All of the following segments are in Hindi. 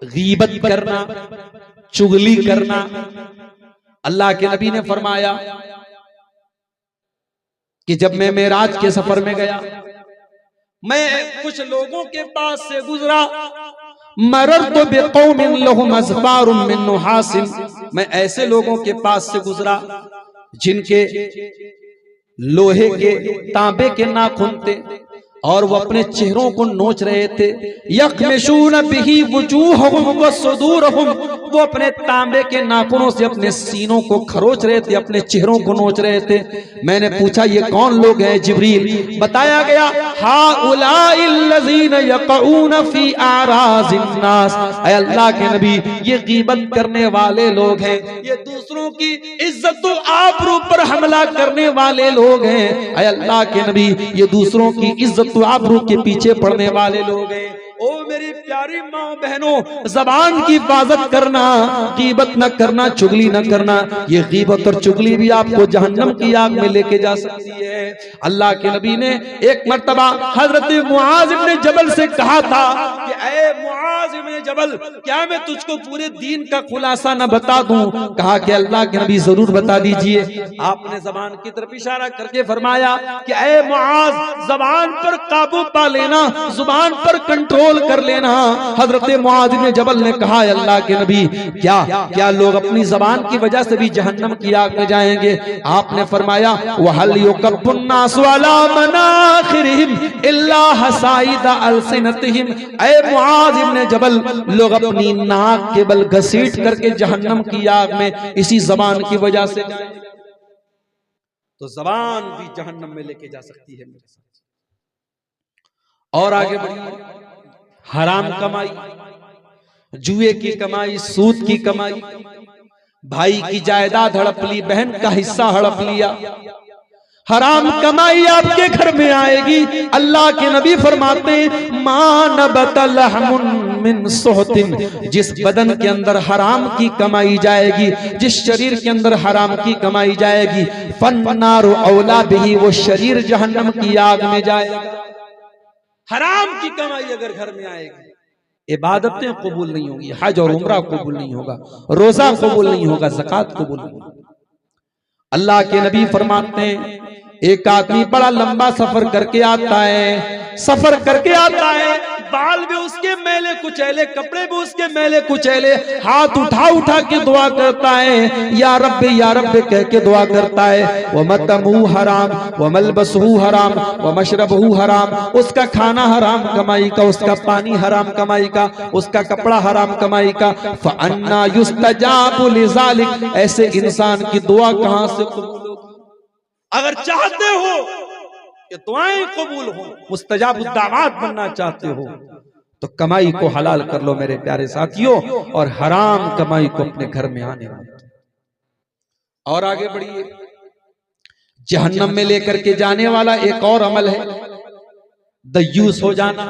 गीबत करना, चुगली करना। अल्लाह के नबी ने फरमाया कि जब मैं मेराज के सफर में गया, मैं कुछ लोगों के पास से गुजरा, मररतु बिक़ौमिन लहुम अज़फ़ारुम मिन नुहासिन, मैं ऐसे लोगों के पास से गुजरा जिनके लोहे के तांबे के नाखून थे और वो अपने चेहरों को नोच रहे थे। यख़मिशून बिही वुजूहहुम व सुदूरहुम, वो अपने तांबे के नाखूनों से अपने सीनों को खरोच रहे थे, अपने चेहरों को नोच रहे थे। मैंने पूछा ये कौन लोग हैं जिब्रील? बताया गया हाउलाइल्लज़ीन यक़ऊन फी आराज़िन नास, ऐ अल्लाह के नबी ये गीबत करने वाले लोग हैं, ये दूसरों की इज्जत व आबरू पर हमला करने वाले लोग हैं। ऐ अल्लाह के नबी ये दूसरों की इज्जत तो आबरू के पीछे पड़ने वाले लोग हैं। ओ मेरी प्यारी माँ बहनों, जबान की हिफाजत करना, गीबत न करना, चुगली न करना। ये गीबत और चुगली भी आपको जहन्नम की आग में लेके जा सकती है। अल्लाह के नबी ने एक मर्तबा हजरत मुआज इब्न जबल से कहा था कि ऐ मुआज इब्न जबल, क्या मैं तुझको पूरे दीन का खुलासा न बता दूं? कहा कि अल्लाह के नबी जरूर बता दीजिए। आपने जबान की तरफ इशारा करके फरमाया कि ऐ मुआज, जबान पर काबू पा लेना, जुबान पर कंट्रोल कर लेना। हजरत मुआज इब्न जबल ने कहा अल्लाह के नबी, क्या लोग अपनी जबान की वजह से भी जहन्नम की आग में जाएंगे? आपने फरमाया वहल युकब्बुन्नास अला मनाखिरिहिम इल्ला हसाइदा अलसिनतिहिम, ऐ मुआज इब्न जबल, लोग अपनी नाक के बल घसीट करके जहन्नम की आग में इसी जबान की वजह से जाएंगे। तो जबान भी जहन्नम में लेके जा सकती है मेरे साथ। और आगे बढ़िए, हराम कमाई, जुए की कमाई, सूद की कमाई, भाई की जायदाद हड़प ली, बहन का हिस्सा हड़प लिया, हराम कमाई आपके घर में आएगी। अल्लाह के नबी फरमाते मा नबता लहमुन मिन सुहतिन, जिस बदन के अंदर हराम की कमाई जाएगी, जिस शरीर के अंदर हराम की कमाई जाएगी, फन्नारु औला बिही, वो शरीर जहन्नम की आग में जाएगा। हराम की कमाई अगर घर में आएगी, इबादतें कबूल नहीं होंगी, हज और उम्रा कबूल नहीं होगा, रोजा कबूल नहीं होगा, ज़कात कबूल नहीं होगा। अल्लाह के नबी फरमाते हैं एक आदमी बड़ा लंबा सफर करके आता है, सफर करके आता है, बाल भी उसके मैले कुचैले, कपड़े भी उसके मैले कुचैले, हाथ उठा उठा के दुआ करता है, या रब कह के दुआ करता है। व मतमू हराम व मलबसहू हराम व मशरबहू हराम, उसका खाना हराम कमाई का, उसका पानी हराम कमाई का, उसका कपड़ा हराम कमाई का। फअन्ना युस्तजाबु लिज़ालिक, ऐसे इंसान की दुआ कहां से कबूल होगी? अगर चाहते हो कि दुआएं कबूल हो, मुस्तजाब दावत बनना चाहते हो, तो कमाई को हलाल कर लो मेरे प्यारे साथियों, और हराम कमाई को अपने घर में आने मत। और आगे बढ़िए, जहन्नम में लेकर के जाने वाला एक और अमल है दयूस हो जाना।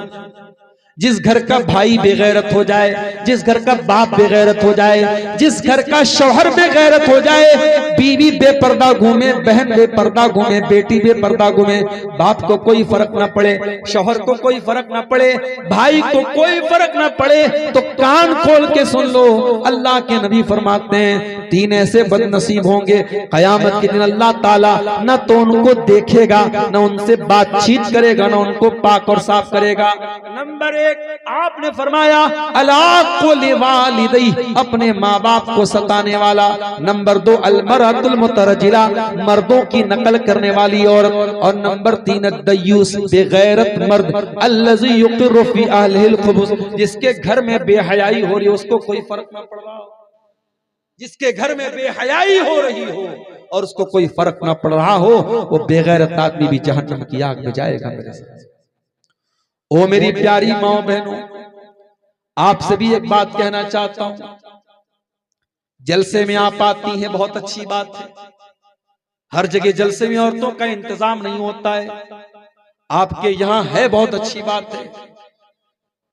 जिस घर का भाई बेगैरत हो जाए, जिस घर का बाप बेगैरत हो जाए, जिस घर का शौहर बेगैरत हो जाए, बीवी बेपर्दा घूमे, बहन बेपर्दा घूमे, बेटी बेपर्दा घूमे, बाप को कोई फर्क ना पड़े, शौहर को कोई फर्क ना पड़े, भाई को कोई फर्क ना पड़े, तो कान खोल के सुन लो। अल्लाह के नबी फरमाते हैं तीन ऐसे बदनसीब होंगे कयामत के दिन, अल्लाह ताला न तो उनको देखेगा, न उनसे बातचीत करेगा, न उनको पाक और साफ करेगा। नंबर एक, आपने फरमाया अलाक़ु लिवालिदैहि, अपने माँ बाप को सताने वाला। नंबर दो, अलमरअतुल मुतरजिला, मर्दों की नकल करने वाली औरत। और नंबर तीन, अद्दयूस, बेगैरत मर्द, अल्लज़ी युक़िर्रु फ़ी अहलिहिल ख़ुबूस, जिसके घर में बेहयाई हो रही हो उसको कोई फर्क ना पड़ रहा हो, जिसके घर में बेहयाई हो रही हो और उसको कोई फर्क ना पड़ रहा हो, वो बेगैरत आदमी भी जहन्नम की आग में जाएगा मेरे साथ। ओ मेरी प्यारी माँ बहनों, आपसे भी एक बात कहना चाहता हूं, जलसे में आप आती हैं, बहुत अच्छी बात है। हर जगह जलसे में औरतों का इंतजाम नहीं होता है, आपके यहाँ है, बहुत अच्छी बात है।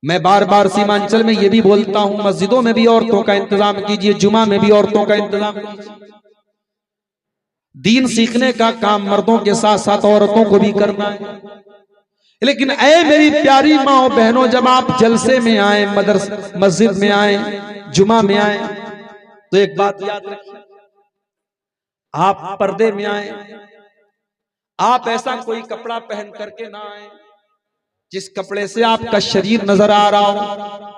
मैं बार बार सीमांचल में ये भी बोलता हूं, मस्जिदों में भी औरतों का इंतजाम कीजिए, जुमा में भी औरतों का इंतजाम कीजिए। दीन सीखने का काम मर्दों के साथ साथ औरतों को भी करना है। लेकिन ऐ मेरी प्यारी माँ और बहनों, जब आप जलसे में आए, मस्जिद में आए, जुमा में आए, तो एक बात याद रखिए, आप पर्दे में आए, आप ऐसा कोई कपड़ा पहन करके ना आए जिस कपड़े से आपका शरीर नजर आ रहा हो।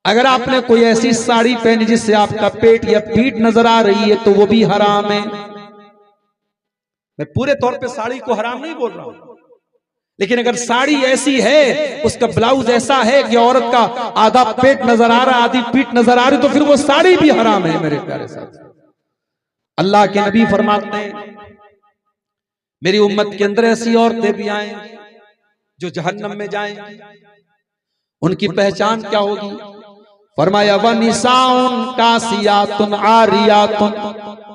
अगर आपने कोई ऐसी साड़ी पहनी जिससे आपका पेट या पीठ नजर आ रही है तो वो भी हराम है। मैं पूरे तौर पे साड़ी को हराम नहीं बोल रहा हूं, लेकिन अगर साड़ी ऐसी है, उसका ब्लाउज ऐसा है कि औरत का आधा पेट नजर आ रहा है, आधी पीठ नजर आ रही, तो फिर वो साड़ी भी हराम है। मेरे प्यारे साथ, अल्लाह के नबी फरमाते हैं मेरी उम्मत के अंदर ऐसी औरतें भी आएंगी जो जहन्नम में जाएंगी। उनकी पहचान क्या होगी? फरमाया व निसाउन कासियातुन आरियातुन,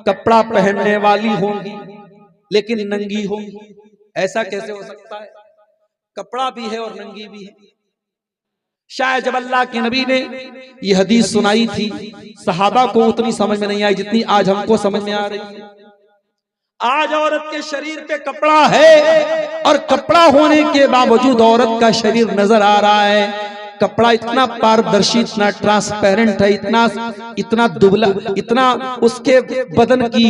कपड़ा पहनने वाली होंगी लेकिन नंगी होंगी। ऐसा कैसे हो सकता है? कपड़ा भी है और नंगी भी है। शायद जब अल्लाह के नबी ने ये हदीस सुनाई थी, सहाबा को उतनी समझ में नहीं आई जितनी आज हमको समझ में आ रही है। आज औरत के शरीर पे कपड़ा है और कपड़ा होने के बावजूद औरत का शरीर नजर आ रहा है। कपड़ा इतना पारदर्शी, इतना ट्रांसपेरेंट है, इतना दुबला, इतना उसके बदन की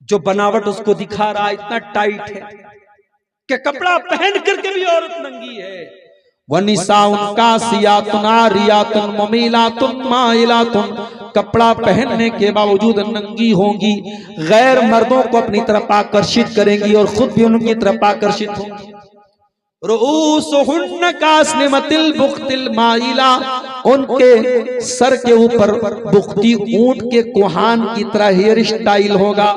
जो बनावट उसको दिखा रहा है, इतना टाइट है कि कपड़ा पहन करके भी औरत नंगी है। वनिसाउन कासियातुन आरियातुन मुमीलातुन माइलातुन, कपड़ा पहनने के बावजूद नंगी होंगी, गैर मर्दों को अपनी तरफ आकर्षित करेंगी और खुद भी उनकी तरफ आकर्षित होंगी। रुऊसुहुन्न कास्निमतिल बुख्तिल माइला, उनके सर के ऊपर बुख्ती ऊंट के कुहान की तरह हेयर स्टाइल होगा।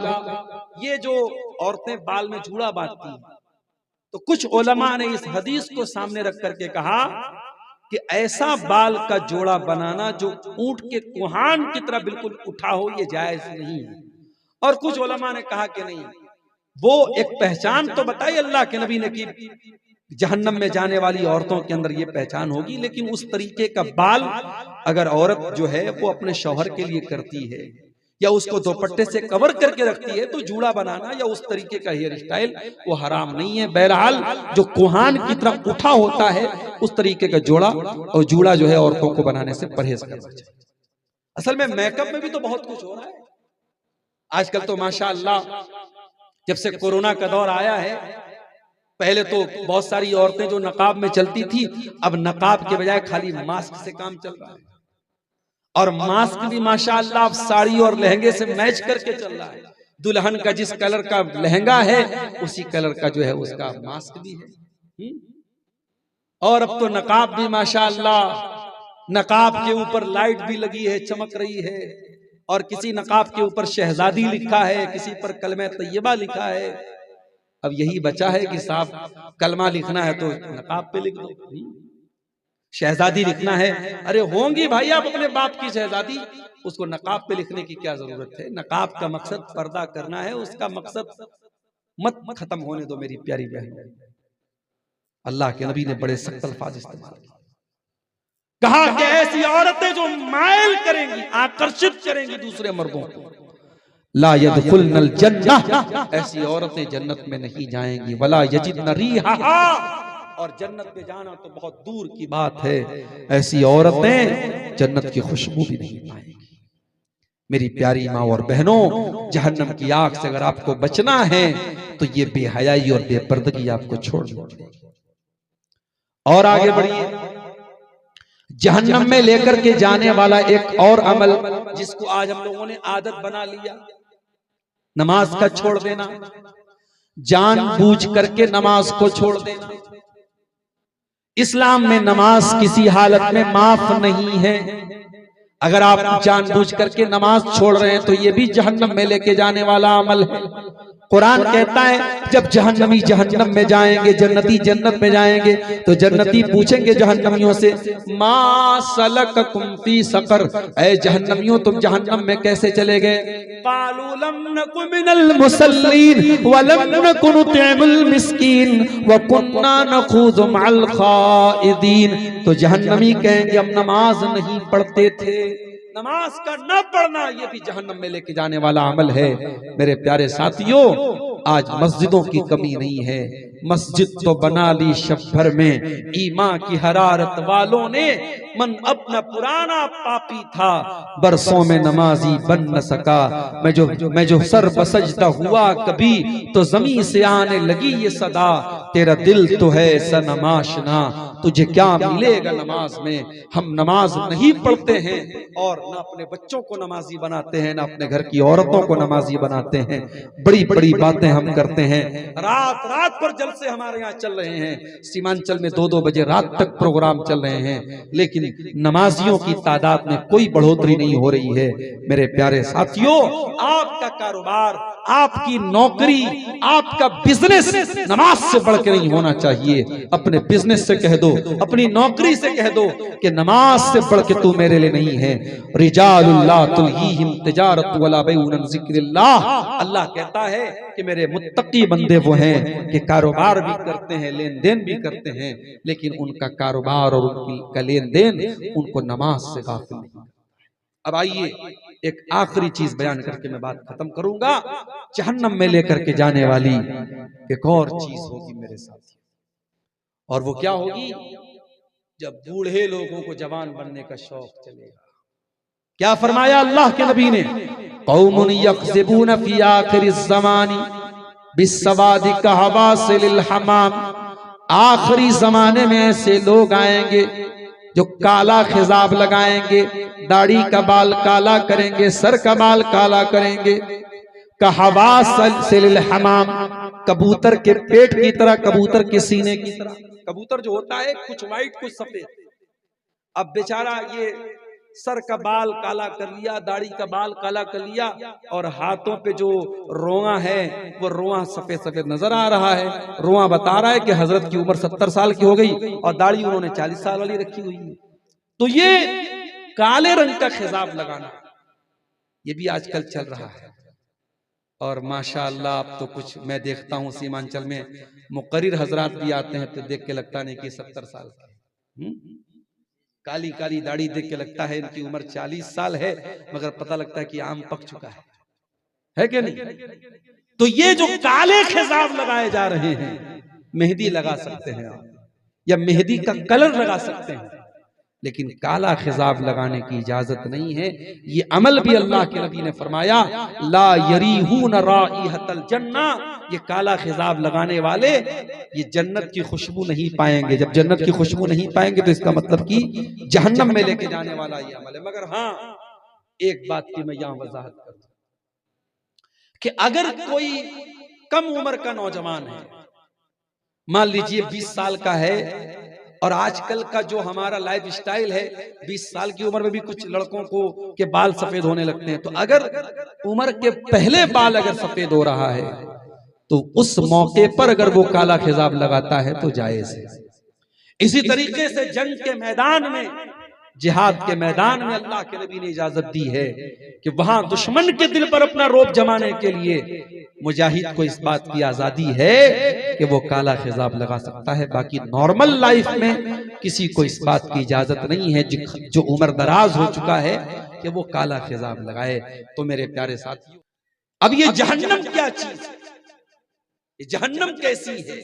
ये जो औरतें बाल में जूड़ा बांधती हैं, तो कुछ उलमा ने इस हदीस को सामने रख करके कहा कि ऐसा बाल का जोड़ा बनाना जो ऊंट के कुहान की तरह बिल्कुल उठा हो, ये जायज नहीं है। और कुछ उलमा ने कहा कि नहीं, वो एक पहचान तो बताई अल्लाह के नबी ने कि जहन्नम में जाने वाली औरतों के अंदर ये पहचान होगी, लेकिन उस तरीके का बाल अगर औरत जो है वो अपने शौहर के लिए करती है या उसको दुपट्टे से कवर करके रखती है, तो जूड़ा बनाना या उस तरीके का हेयर स्टाइल वो हराम नहीं है। बहरहाल जो कुहान की तरफ उठा होता है उस तरीके का जोड़ा और जूड़ा जो है औरतों को बनाने से परहेज करना चाहिए। असल में मेकअप में भी तो बहुत कुछ हो रहा है आजकल। तो माशाअल्लाह जब से कोरोना का दौर आया है, पहले तो बहुत सारी औरतें जो नकाब में चलती थी, अब नकाब के बजाय खाली मास्क से काम चल रहा है। और मास्क भी माशाअल्लाह साड़ी और लहंगे से मैच करके चल रहा है। दुल्हन का जिस कलर का लहंगा है उसी कलर का जो है उसका मास्क भी है। और अब तो नकाब भी माशाअल्लाह, नकाब के ऊपर लाइट भी लगी है, चमक रही है। और किसी नकाब के ऊपर शहजादी लिखा है, किसी पर कलमा तैयबा लिखा है। अब यही बचा है कि साहब कलमा लिखना है तो नकाब पे लिख दो, शहजादी लिखना है, अरे होंगी भाई आप अपने बाप की शहजादी, उसको नकाब पे लिखने की क्या जरूरत है? नकाब का मकसद पर्दा करना है, उसका मकसद मत खत्म होने दो मेरी प्यारी बहन। अल्लाह के नबी ने बड़े सख्त अल्फाज इस्तेमाल किए, कहा कि ऐसी औरतें जो मायल करेंगी, आकर्षित करेंगी दूसरे मर्दों को, ला यदखुलनल जन्नह, ऐसी औरतें जन्नत में नहीं जाएंगी। वला यजिदन रीहा, और जन्नत में जाना तो बहुत दूर की बात है, ऐसी औरतें जन्नत की खुशबू भी नहीं पाएंगी। मेरी प्यारी माँ और बहनों, जहन्नम की आग से अगर आपको बचना है तो ये बेहयाई और बेपर्दगी आपको छोड़ दो और आगे बढ़िए। जहन्नम में लेकर के जाने वाला एक और अमल जिसको आज हम लोगों ने आदत बना लिया, नमाज का छोड़ देना, जानबूझ करके नमाज को छोड़ देना। इस्लाम में नमाज किसी हालत में माफ नहीं है। अगर आप जानबूझ करके नमाज छोड़ रहे हैं तो ये भी जहन्नम में लेके जाने वाला अमल है। कुरान कहता है जब जहन्नमी जहन्नम में जाएंगे, जन्नती जन्नत में जाएंगे, तो जन्नती पूछेंगे जहन्नमियों से, मा सलककुम फी सकर, ऐ जहन्नमियों तुम जहन्नम में कैसे चले गए? कालू लम नकु मिनल मुसल्लीन व लम नकु नुतिमुल मिस्कीन व कुन्ना नखूज़ु मअल खाइदीन। तो जहन्नमी कहेंगे हम नमाज नहीं पढ़ते थे। नमाज का न पढ़ना ये भी जहन्नम में लेके जाने वाला अमल है। मेरे प्यारे साथियों, आज मस्जिदों की कमी नहीं है। मस्जिद तो बना ली शब भर में ईमान की हरारत वालों ने। मन अपना पुराना पापी था, बरसों में नमाजी बन न सका। मैं जो सर बसजदा हुआ कभी, तो जमीन से आने लगी ये सदा। तेरा दिल तो है सनमाशना, तुझे क्या मिलेगा नमाज में। हम नमाज नहीं पढ़ते हैं और न अपने बच्चों को नमाजी बनाते हैं, न अपने घर की औरतों को नमाजी बनाते हैं। बड़ी बड़ी बातें हम करते हैं। रात रात पर जलसे हमारे यहाँ चल रहे हैं। सीमांचल में 2-2 बजे रात तक प्रोग्राम चल रहे हैं, लेकिन नमाजियों की तादाद में कोई बढ़ोतरी नहीं हो रही है। मेरे प्यारे साथियों, आपका कारोबार, आपकी नौकरी, आपका बिजनेस नमाज से बढ़ के नहीं होना चाहिए। अपने बिजनेस से कह दो, अपनी नौकरी से कह दो कि नमाज से बढ़ के तू मेरे लिए नहीं है। रिजालुल्लाह तुल्हीहिम तिजारत वला बैउन अन जिक्रिल्लाह। अल्लाह कहता है कि मेरे मुत्तकी बंदे वो हैं कि कारोबार भी करते हैं, लेन देन भी करते हैं, लेकिन उनका कारोबार और उनका लेन देन उनको नमाज से गाफिल नहीं। अब आइए एक आखिरी चीज बयान करके मैं बात खत्म करूंगा। जहन्नम में लेकर के जाने वाली एक और चीज होगी मेरे साथ, और वो क्या होगी? जब बूढ़े लोगों को जवान बनने का शौक चलेगा। क्या फरमाया अल्लाह के नबी ने? कौमुन यक्ज़िबून फी आखिरिज़ ज़मानी बिस्सवादि कहवासिलिल हमाम। आखिरी जमाने में ऐसे लोग आएंगे जो काला खिजाब लगाएंगे, दाढ़ी का बाल काला करेंगे, सर का बाल काला करेंगे। कहवासिलिल हमाम, कबूतर के पेट की तरह, कबूतर के सीने की तरह। कबूतर जो होता है कुछ वाइट कुछ सफेद। अब बेचारा ये सर का बाल काला कर लिया, दाढ़ी का बाल काला कर लिया, और हाथों पे जो रोआ है वो रोआ सफेद सफेद नजर आ रहा है। रोआ बता रहा है कि हजरत की उम्र 70 साल की हो गई और दाढ़ी उन्होंने 40 साल वाली रखी हुई है। तो ये काले रंग का खिजाब लगाना ये भी आजकल चल रहा है। और माशाअल्लाह अब तो कुछ मैं देखता हूँ सीमांचल में मुकर्रिर हजरात भी आते हैं, तो देख के लगता नहीं कि 70 साल के। काली काली दाढ़ी देख के लगता है इनकी उम्र 40 साल है, मगर पता लगता है कि आम पक चुका है कि नहीं? तो ये जो काले खिजाब लगाए जा रहे हैं, मेहंदी लगा सकते हैं आप, या मेहंदी का कलर लगा सकते हैं, लेकिन काला खिजाब लगाने की इजाजत नहीं है। ये अमल भी अल्लाह के नबी ने फरमाया, ला यरीहून राइहतल जन्ना। ये काला खिजाब लगाने वाले ये जन्नत की खुशबू नहीं पाएंगे। जब जन्नत की खुशबू नहीं पाएंगे तो इसका मतलब कि जहन्नम में लेके जाने वाला ये अमल है। मगर हाँ, एक बात की मैं यहां वजाहत करूं कि अगर कोई कम उम्र का नौजवान है, मान लीजिए 20 साल का है, और आजकल का जो हमारा लाइफ स्टाइल है, 20 साल की उम्र में भी कुछ लड़कों को के बाल सफेद होने लगते हैं, तो अगर उम्र के पहले बाल अगर सफेद हो रहा है तो उस मौके पर अगर वो काला खिजाब लगाता है तो जायज है। इसी तरीके से जंग के मैदान में, जिहाद के मैदान में अल्लाह के नबी ने इजाजत दी है कि वहां दुश्मन के दिल पर अपना रोब जमाने के लिए मुजाहिद को इस बात की आजादी है कि वो काला खिजाब लगा सकता है। बाकी नॉर्मल लाइफ में किसी को इस बात की इजाजत नहीं है जो उम्र दराज हो चुका है कि वो काला खिजाब लगाए। तो मेरे प्यारे साथियों, अब ये जहन्नम क्या चीज है, ये जहन्नम कैसी है?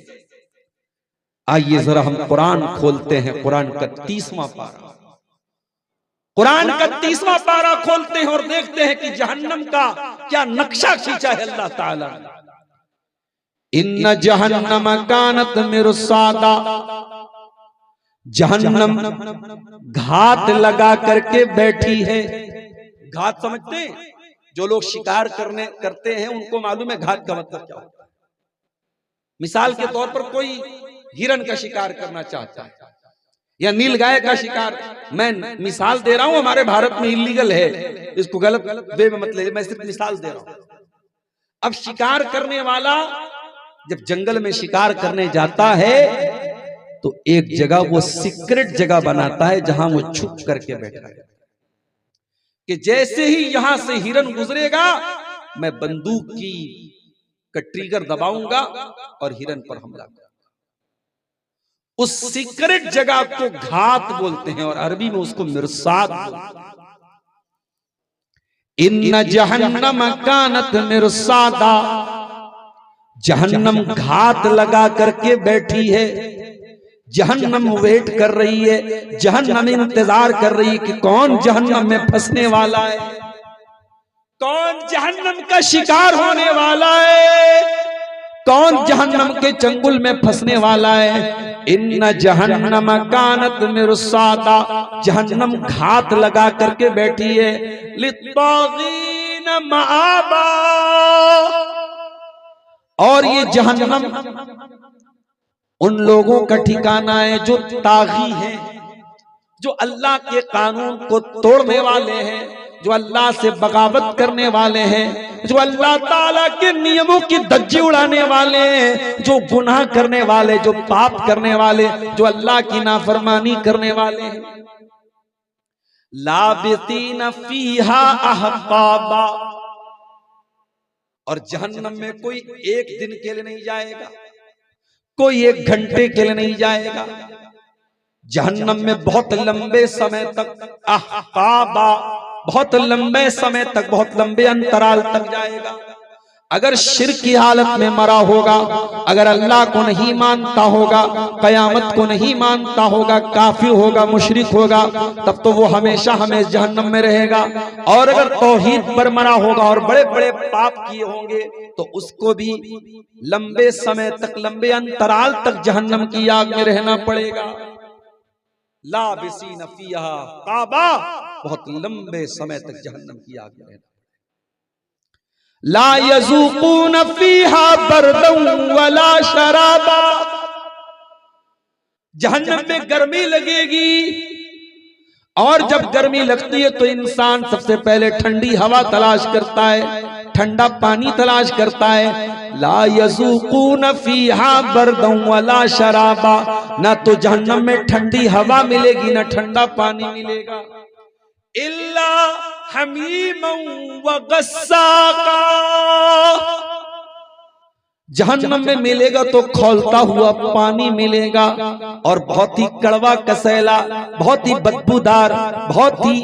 आइए जरा हम कुरान खोलते हैं, कुरान का 30वां पारा, कुरान का 30वां पारा खोलते हैं और देखते हैं कि जहन्नम का क्या नक्शा खींचा है अल्लाह ताला। इन्न जहन्नम कानत मिरसादा। जहन्नम घात लगा करके बैठी है। घात समझते हैं? जो लोग शिकार करते हैं उनको मालूम है घात का मतलब क्या होता है। मिसाल के तौर पर कोई हिरन का शिकार करना चाहता है या नीलगाय का शिकार, मैं मिसाल दे रहा हूं, हमारे भारत में इलीगल है, इसको गलत वे में मत ले, मैं सिर्फ मिसाल दे रहा हूं। अब शिकार करने वाला जब जंगल में शिकार करने जाता है तो एक जगह वो सीक्रेट जगह बनाता है जहां वो छुप करके बैठा है कि जैसे ही यहां से हिरन गुजरेगा मैं बंदूक की का ट्रिगर दबाऊंगा और हिरन पर हमला करूंगा। उस सीक्रेट जगह को घात बोलते हैं और अरबी में उसको मिरसाद बोलते हैं। इन्न जहन्नम कानत मिरसादा। जहन्नम घात लगा करके बैठी है, जहन्नम वेट कर रही है, जहन्नम इंतजार कर रही है कि कौन जहन्नम में फंसने वाला है, कौन जहन्नम का शिकार होने वाला है, कौन जहन्नम के चंगुल में फंसने वाला है। इन्न जहन्नम कानत मिर्सादा, जहन्नम घात लगा करके बैठी है। लित्तागीन मआबा, और ये जहन्नम उन लोगों का ठिकाना है जो तागी हैं, जो अल्लाह के कानून को तोड़ने वाले हैं, जो अल्लाह से बगावत करने वाले हैं, जो अल्लाह ताला के नियमों की धज्जी उड़ाने वाले हैं, जो गुनाह करने वाले, जो पाप करने वाले, जो अल्लाह की नाफरमानी करने वाले हैं। लाबितीन फीहा अहकाबा, और जहन्नम में कोई एक दिन के लिए नहीं जाएगा, कोई एक घंटे के लिए नहीं जाएगा। जहन्नम में बहुत लंबे समय तक, अहकाबा, बहुत लंबे समय तक, बहुत लंबे अंतराल तक जाएगा। अगर शिर्क की हालत में मरा होगा, अगर अल्लाह को नहीं मानता होगा, कयामत को नहीं मानता होगा, काफिर होगा, मुशरिक होगा, तब तो वो हमेशा हमेशा जहन्नम में रहेगा। और अगर तौहीद पर मरा होगा और बड़े बड़े पाप किए होंगे तो उसको भी लंबे समय तक, लंबे अंतराल तक जहन्नम की आग में रहना पड़ेगा। लाबिसीन फीहा काबा, बहुत लंबे समय तक जहन्नम की आग में रहना। ला यज़ूक़ून फीहा बरदन वला शराबा, जहन्नम में गर्मी लगेगी, और जब गर्मी लगती है तो इंसान सबसे पहले ठंडी हवा तलाश करता है, ठंडा पानी तलाश करता है। ला यज़ूक़ून फीहा बरदन वला शराबा, ना तो जहन्नम में ठंडी हवा मिलेगी, ना ठंडा पानी मिलेगा। इल्ला हमीमन व गस्साका, जहन्नम में मिलेगा तो खौलता हुआ पानी मिलेगा, और बहुत ही कड़वा कसैला, बहुत ही बदबूदार, बहुत ही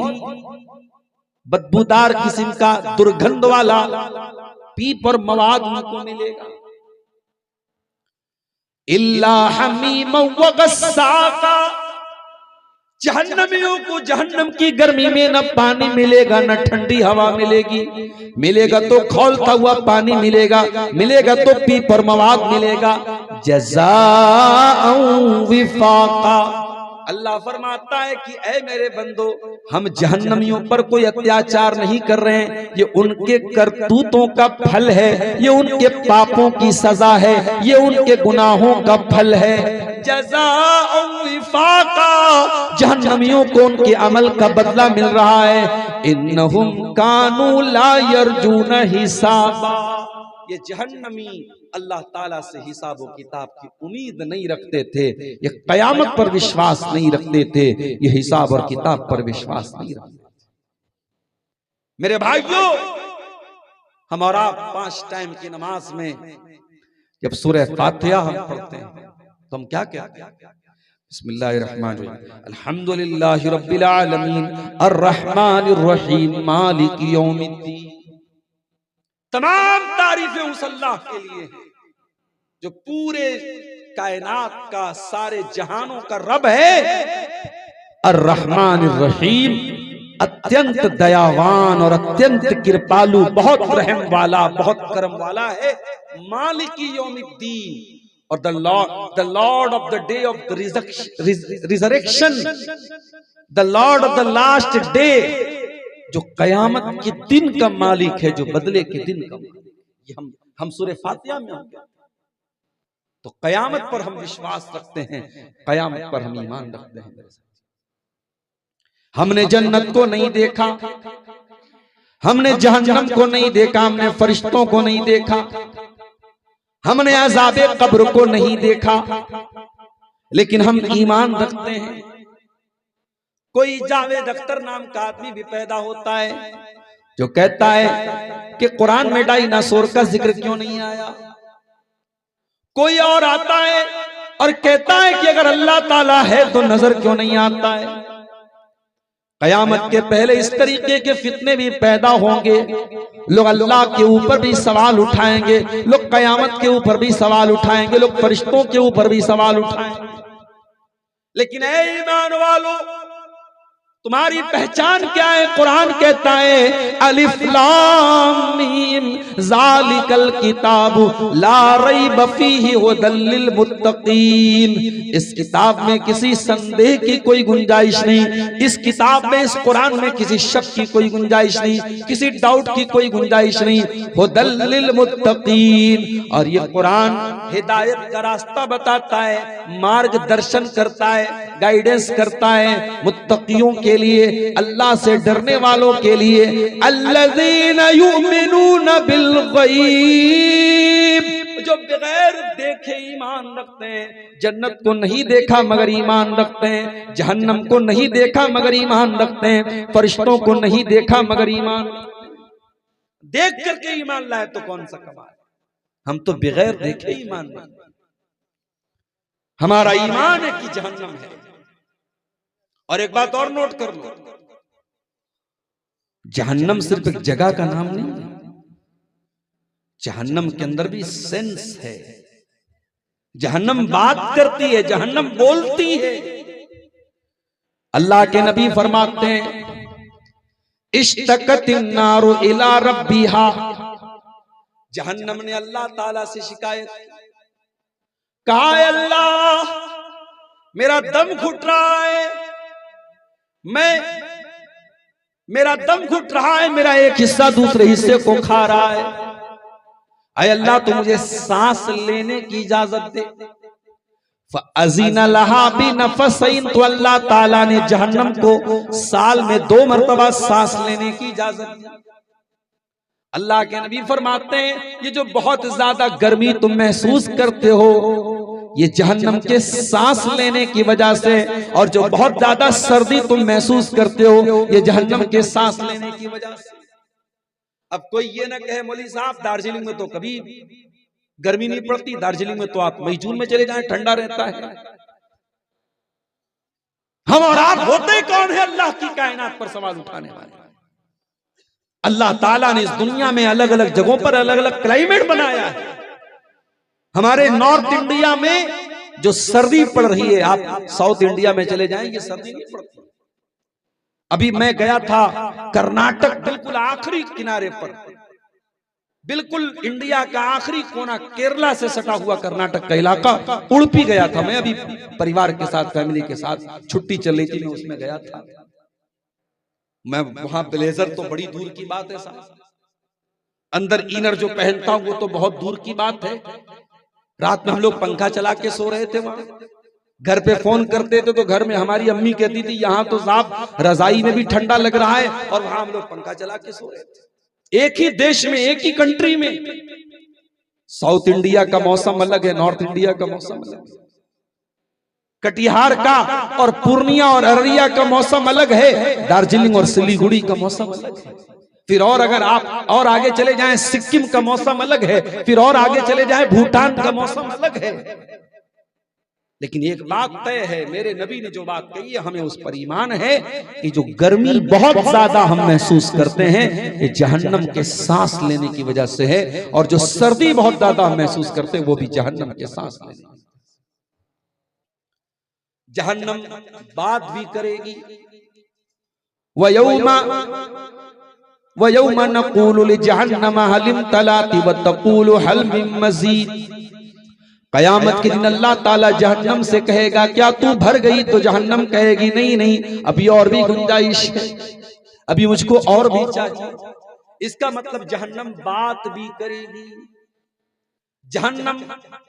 बदबूदार किस्म का दुर्गंध वाला पीप और मवाद उनको मिलेगा। इल्ला हमीमन व गस्साका, जहन्नमियों को जहन्नम की गर्मी में न पानी मिलेगा, न ठंडी हवा मिलेगी, मिलेगा तो खौलता हुआ पानी मिलेगा, मिलेगा तो पीप और मवाद मिलेगा। जज़ाअन विफाका, अल्लाह फरमाता है कि ऐ मेरे बंदो, हम जहन्नमियों पर कोई अत्याचार नहीं कर रहे हैं, ये उनके करतूतों का फल है, ये उनके पापों की सजा है, ये उनके गुनाहों का फल है। जज़ाअन विफाका, जहन्नमियों को उनके अमल का बदला मिल रहा है। इन्नहुम कानू ला यरजून हिसाबा, ये जहन्नमी अल्लाह ताला से हिसाब व किताब की उम्मीद नहीं रखते थे, ये कयामत पर विश्वास नहीं रखते थे, ये हिसाब और किताब पर विश्वास नहीं रखते थे। मेरे भाइयों, हम और आप 5 टाइम की नमाज में जब सूरह फातिहा हम पढ़ते हैं तो हम क्या कहते हैं? बिस्मिल्लाहिर्रहमानिर्रहीम, अल्हम्दुलिल्लाहि रब्बिल आलमीन, अर्रहमानिर रहीम, मालिक यौमिद्दीन। तमाम तारीफें उस अल्लाह के लिए हैं जो पूरे कायनात का, सारे जहानों का रब है। अर्रहमानिर रहीम, अत्यंत दयावान और अत्यंत कृपालु, बहुत रहम वाला, बहुत करम वाला है। मालिकी यौमिद्दीन, और the Lord of the day of the resurrection, the Lord of the last day, जो कयामत के दिन का मालिक है, जो बदले के दिन का मालिक। ये हम सूरह फातिहा में होंगे तो कयामत पर हम विश्वास रखते हैं, कयामत पर हम ईमान रखते हैं। हमने जन्नत को नहीं देखा, हमने जहन्नम को नहीं देखा, हमने फरिश्तों को नहीं देखा, हमने अज़ाबे कब्र को नहीं देखा, लेकिन हम ईमान रखते हैं। कोई जावेद अख्तर नाम का आदमी भी पैदा होता है जो कहता है कि कुरान में डायनासोर का जिक्र क्यों नहीं आया। कोई और आता है और कहता है कि अगर अल्लाह ताला है तो नजर क्यों नहीं आता है। कयामत के पहले इस तरीके के फितने भी पैदा होंगे। लोग अल्लाह के ऊपर भी सवाल उठाएंगे, लोग कयामत के ऊपर भी सवाल उठाएंगे, लोग फरिश्तों के ऊपर भी सवाल उठाएंगे। लेकिन ऐ ईमान वालों, तुम्हारी पहचान क्या है? कुरान कहता है अलिफ लाम मीम ज़ालिकल किताबु ला रैब फीहि हुदल लिल मुत्तकीन। इस किताब में किसी संदेह की कोई गुंजाइश नहीं, इस किताब में, इस कुरान में किसी शक की कोई गुंजाइश नहीं, किसी डाउट की कोई गुंजाइश नहीं। हुदल लिल मुत्तकीन, और ये कुरान हिदायत का रास्ता बताता है, मार्गदर्शन करता है, गाइडेंस करता है मुत्तकियों के लिए, अल्लाह से डरने वालों के लिए। अल्लज़ीना युमिनूना बिल गैब, जो बगैर देखे ईमान रखते हैं। जन्नत को नहीं देखा मगर ईमान रखते हैं, जहन्नम को नहीं देखा मगर ईमान रखते हैं, फरिश्तों को नहीं देखा मगर ईमान देख करके ईमान लाए तो कौन सा कमाल। हम तो बगैर देखे ईमान नहीं, हमारा ईमान है कि जहन्नम है। और एक बात और नोट कर लो, जहन्नम सिर्फ एक जगह का नाम नहीं है, जहन्नम के अंदर भी सेंस है। जहन्नम बात करती है, जहन्नम बोलती है। अल्लाह के नबी फरमाते हैं इश्तकतिन नारु इला रब्बिहा, जहन्नम ने अल्लाह ताला से शिकायत कहा, अल्लाह मेरा दम घुट रहा है, मेरा दम घुट रहा है, मेरा एक हिस्सा दूसरे हिस्से को खा रहा है। अय अल्लाह तू मुझे सांस लेने की इजाजत दे। फ़अज़ीना लहा बिनफ़सैन, तो अल्लाह ताला ने जहन्नम को साल में 2 मरतबा सांस लेने की इजाजत दी। अल्लाह के नबी फरमाते हैं ये जो बहुत ज्यादा गर्मी तुम महसूस करते हो, ये जहन्नम के सांस लेने की वजह से, और जो बहुत ज्यादा सर्दी तुम महसूस करते हो, ये जहन्नम के सांस लेने की वजह से। अब कोई ये ना कहे मौलवी साहब दार्जिलिंग में तो कभी गर्मी नहीं पड़ती, दार्जिलिंग में तो आप मई जून में चले जाएं ठंडा रहता है। हम और आप होते कौन है अल्लाह की कायनात पर सवाल उठाने वाले? अल्लाह ताला ने इस दुनिया में अलग अलग जगहों पर अलग अलग क्लाइमेट बनाया है। हमारे नॉर्थ इंडिया में जो सर्दी पड़ रही है, आप साउथ इंडिया में चले जाएं, ये सर्दी नहीं पड़ती। अभी मैं गया था कर्नाटक, बिल्कुल आखिरी किनारे पर, बिल्कुल इंडिया का आखिरी कोना, केरला से सटा हुआ कर्नाटक का इलाका, उड़पी गया था मैं। अभी परिवार के साथ, फैमिली के साथ छुट्टी चल रही थी, मैं उसमें गया था। मैं वहां ब्लेजर तो बड़ी दूर की बात है साहब, अंदर इनर जो पहनता हूं वो तो बहुत दूर की बात है। रात में हम लोग पंखा चला के सो रहे थे वहां। घर पे फोन करते थे तो घर में हमारी अम्मी कहती थी यहाँ तो साहब रजाई में भी ठंडा लग रहा है, और वहां हम लोग पंखा चला के सो रहे थे। एक ही देश में, एक ही कंट्री में, साउथ इंडिया का मौसम अलग है, नॉर्थ इंडिया का मौसम अलग है, कटिहार का और पूर्णिया और अररिया का मौसम अलग है, दार्जिलिंग और सिलीगुड़ी का मौसम अलग है। फिर और अगर आप और आगे चले जाएं, सिक्किम का मौसम अलग है, फिर और आगे चले जाएं, भूटान का मौसम अलग है। लेकिन एक बात तय है, मेरे नबी ने जो बात कही है हमें उस पर ईमान है कि जो गर्मी बहुत ज्यादा हम महसूस करते हैं ये जहन्नम के सांस लेने की वजह से है, और जो सर्दी बहुत ज्यादा हम महसूस करते हैं वो भी जहन्नम के सांस लेने। जहन्नम बात भी करेगी। वयौमा नक़ूलु लिजहन्नम हल इम्तलाति व तक़ूलु हल मिन मज़ीद। कयामत के दिन अल्लाह ताला जहन्नम से कहेगा क्या तू भर गई? तो जहन्नम कहेगी नहीं नहीं, अभी और भी गुंजाइश है, अभी मुझको और भी चाहिए। इसका मतलब जहन्नम बात भी करेगी, जहन्नम